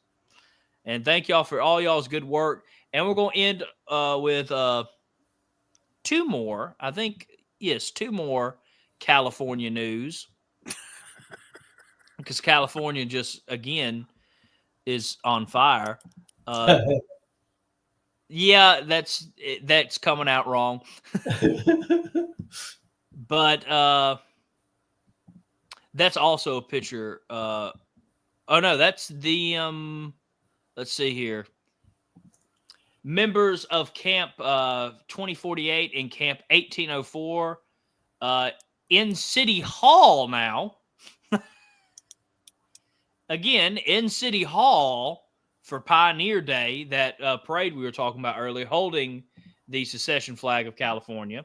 And thank y'all for all y'all's good work. And we're going to end with two more. I think, yes, two more California news. Because California just, again, is on fire. Yeah, that's coming out wrong. But that's also a picture. Oh no, that's the let's see here. Members of Camp 2048 and Camp 1804 in City Hall now. Again, in City Hall for Pioneer Day, that parade we were talking about earlier, holding the secession flag of California.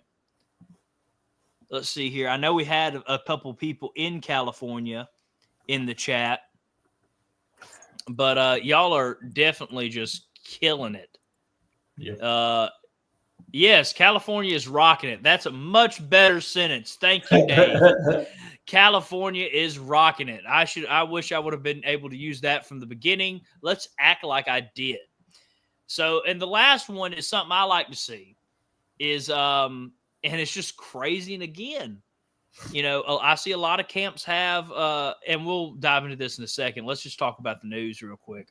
Let's see here. I know we had a couple people in California in the chat, but y'all are definitely just killing it. Yeah. Yes, California is rocking it. That's a much better sentence. Thank you, Dave. California is rocking it. I wish I would have been able to use that from the beginning. Let's act like I did. So, and the last one is something I like to see is and it's just crazy. And again, you know, I see a lot of camps have and we'll dive into this in a second. Let's just talk about the news real quick.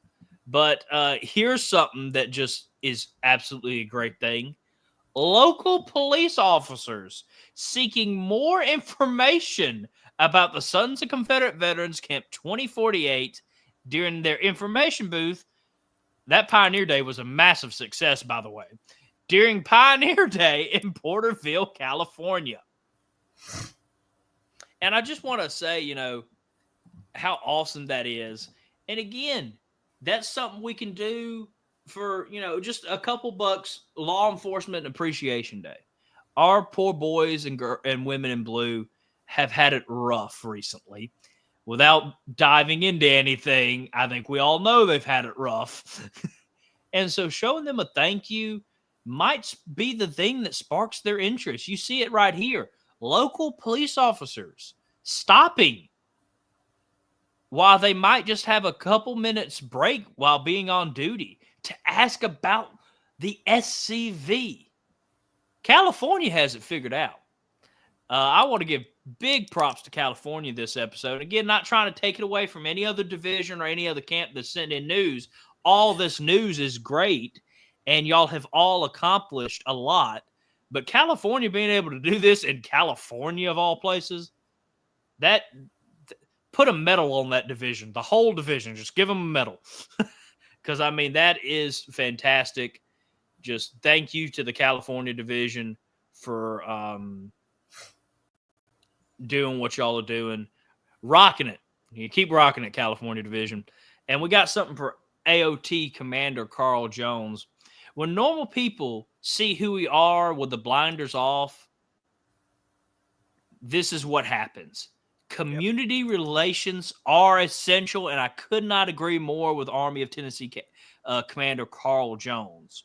But here's something that just is absolutely a great thing. Local police officers seeking more information about the Sons of Confederate Veterans Camp 2048 during their information booth. That Pioneer Day was a massive success, by the way. During Pioneer Day in Porterville, California. And I just want to say, you know, how awesome that is. And again, that's something we can do for, you know, just a couple bucks, Law Enforcement Appreciation Day. Our poor boys and women in blue have had it rough recently. Without diving into anything, I think we all know they've had it rough. And so showing them a thank you might be the thing that sparks their interest. You see it right here. Local police officers stopping while they might just have a couple minutes break while being on duty to ask about the SCV. California has it figured out. I want to give big props to California this episode. Again, not trying to take it away from any other division or any other camp that's sending in news. All this news is great, and y'all have all accomplished a lot. But California being able to do this in California, of all places, that put a medal on that division, the whole division. Just give them a medal. Because, I mean, that is fantastic. Just thank you to the California division for doing what y'all are doing. Rocking it. You keep rocking it, California division. And we got something for AOT Commander Carl Jones. When normal people see who we are with the blinders off, this is what happens. Community relations are essential, and I could not agree more with Army of Tennessee Commander Carl Jones.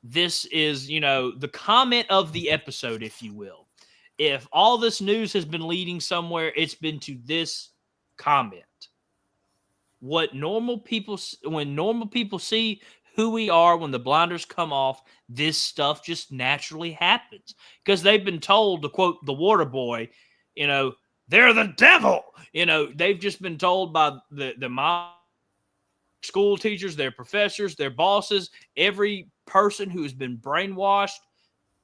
This is, you know, the comment of the episode, if you will. If all this news has been leading somewhere, it's been to this comment. When normal people see who we are, when the blinders come off, this stuff just naturally happens. Because they've been told, to quote the water boy, you know, they're the devil. You know, they've just been told by the mom, school teachers, their professors, their bosses, every person who has been brainwashed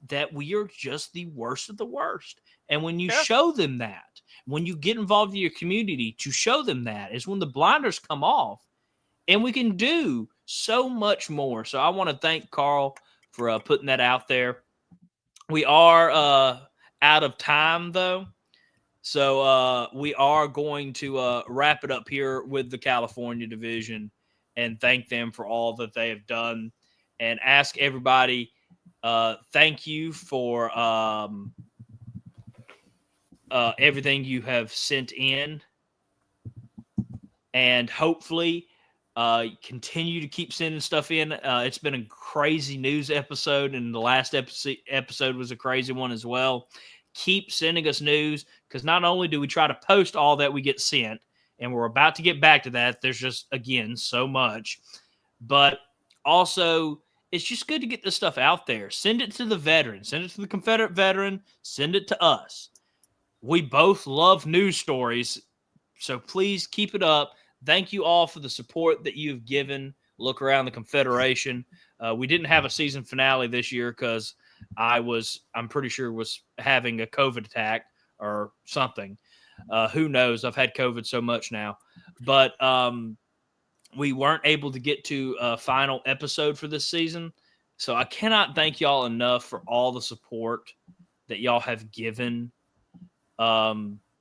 that we are just the worst of the worst. And when you show them that, when you get involved in your community to show them that, is when the blinders come off, and we can do so much more. So I want to thank Carl for putting that out there. We are out of time, though. So we are going to wrap it up here with the California division and thank them for all that they have done and ask everybody, thank you for everything you have sent in. And hopefully Continue to keep sending stuff in. It's been a crazy news episode, and the last episode was a crazy one as well. Keep sending us news, because not only do we try to post all that we get sent, and we're about to get back to that. There's just, again, so much. But also, it's just good to get this stuff out there. Send it to the veteran. Send it to the Confederate veteran. Send it to us. We both love news stories, so please keep it up. Thank you all for the support that you've given Look Around the Confederation. We didn't have a season finale this year because I'm pretty sure was having a COVID attack or something. Who knows? I've had COVID so much now. But we weren't able to get to a final episode for this season. So I cannot thank y'all enough for all the support that y'all have given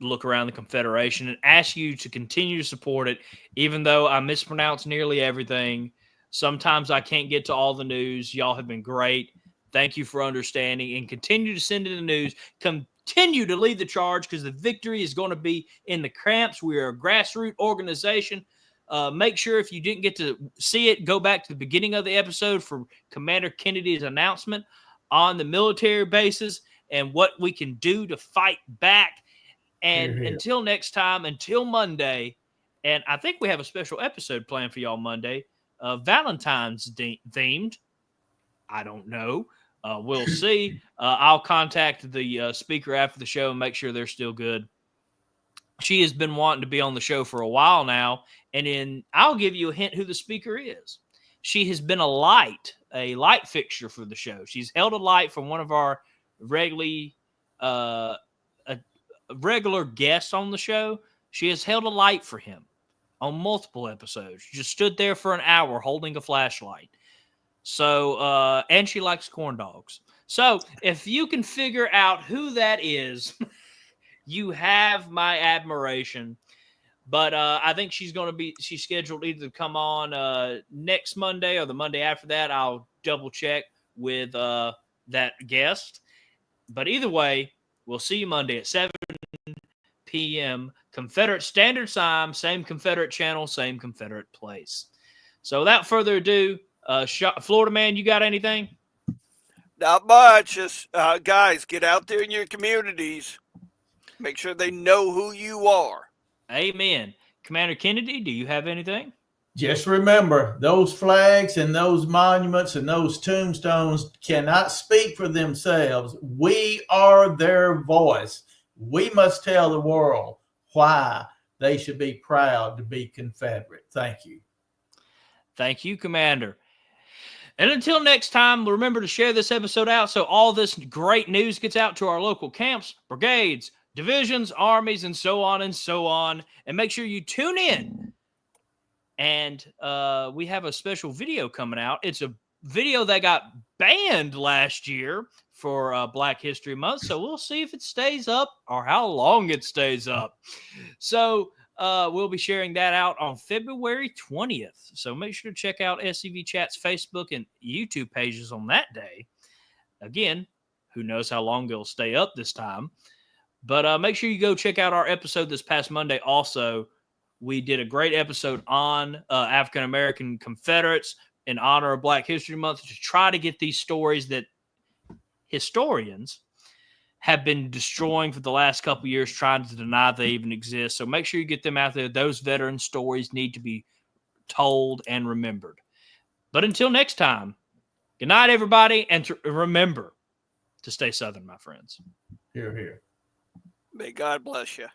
Look Around the Confederation, and ask you to continue to support it, even though I mispronounce nearly everything. Sometimes I can't get to all the news. Y'all have been great. Thank you for understanding, and continue to send in the news. Continue to lead the charge, because the victory is going to be in the camps. We are a grassroots organization. Make sure if you didn't get to see it, go back to the beginning of the episode for Commander Kennedy's announcement on the military bases and what we can do to fight back. And until next time, until Monday, and I think we have a special episode planned for y'all Monday, Valentine's themed. I don't know. We'll see. I'll contact the speaker after the show and make sure they're still good. She has been wanting to be on the show for a while now, and I'll give you a hint who the speaker is. She has been a light fixture for the show. She's held a light from one of our regular guests on the show. She has held a light for him on multiple episodes. She just stood there for an hour holding a flashlight. So, and she likes corn dogs. So if you can figure out who that is, you have my admiration. But I think she's scheduled either to come on next Monday or the Monday after that. I'll double check with that guest. But either way, we'll see you Monday at 7 p.m. Confederate Standard Time, same Confederate channel, same Confederate place. So without further ado, Florida man, you got anything? Not much. Just guys, get out there in your communities. Make sure they know who you are. Amen. Commander Kennedy, do you have anything? Just remember, those flags and those monuments and those tombstones cannot speak for themselves. We are their voice. We must tell the world why they should be proud to be Confederate. Thank you. Thank you, Commander. And until next time, remember to share this episode out so all this great news gets out to our local camps, brigades, divisions, armies, and so on and so on. And make sure you tune in. And we have a special video coming out. It's a video that got banned last year for Black History Month. So we'll see if it stays up or how long it stays up. So we'll be sharing that out on February 20th. So make sure to check out SCV Chat's Facebook and YouTube pages on that day. Again, who knows how long it'll stay up this time. But make sure you go check out our episode this past Monday also. We did a great episode on African-American Confederates in honor of Black History Month to try to get these stories that historians have been destroying for the last couple of years, trying to deny they even exist. So make sure you get them out there. Those veteran stories need to be told and remembered. But until next time, good night, everybody. And remember to stay Southern, my friends. Hear, hear. May God bless you.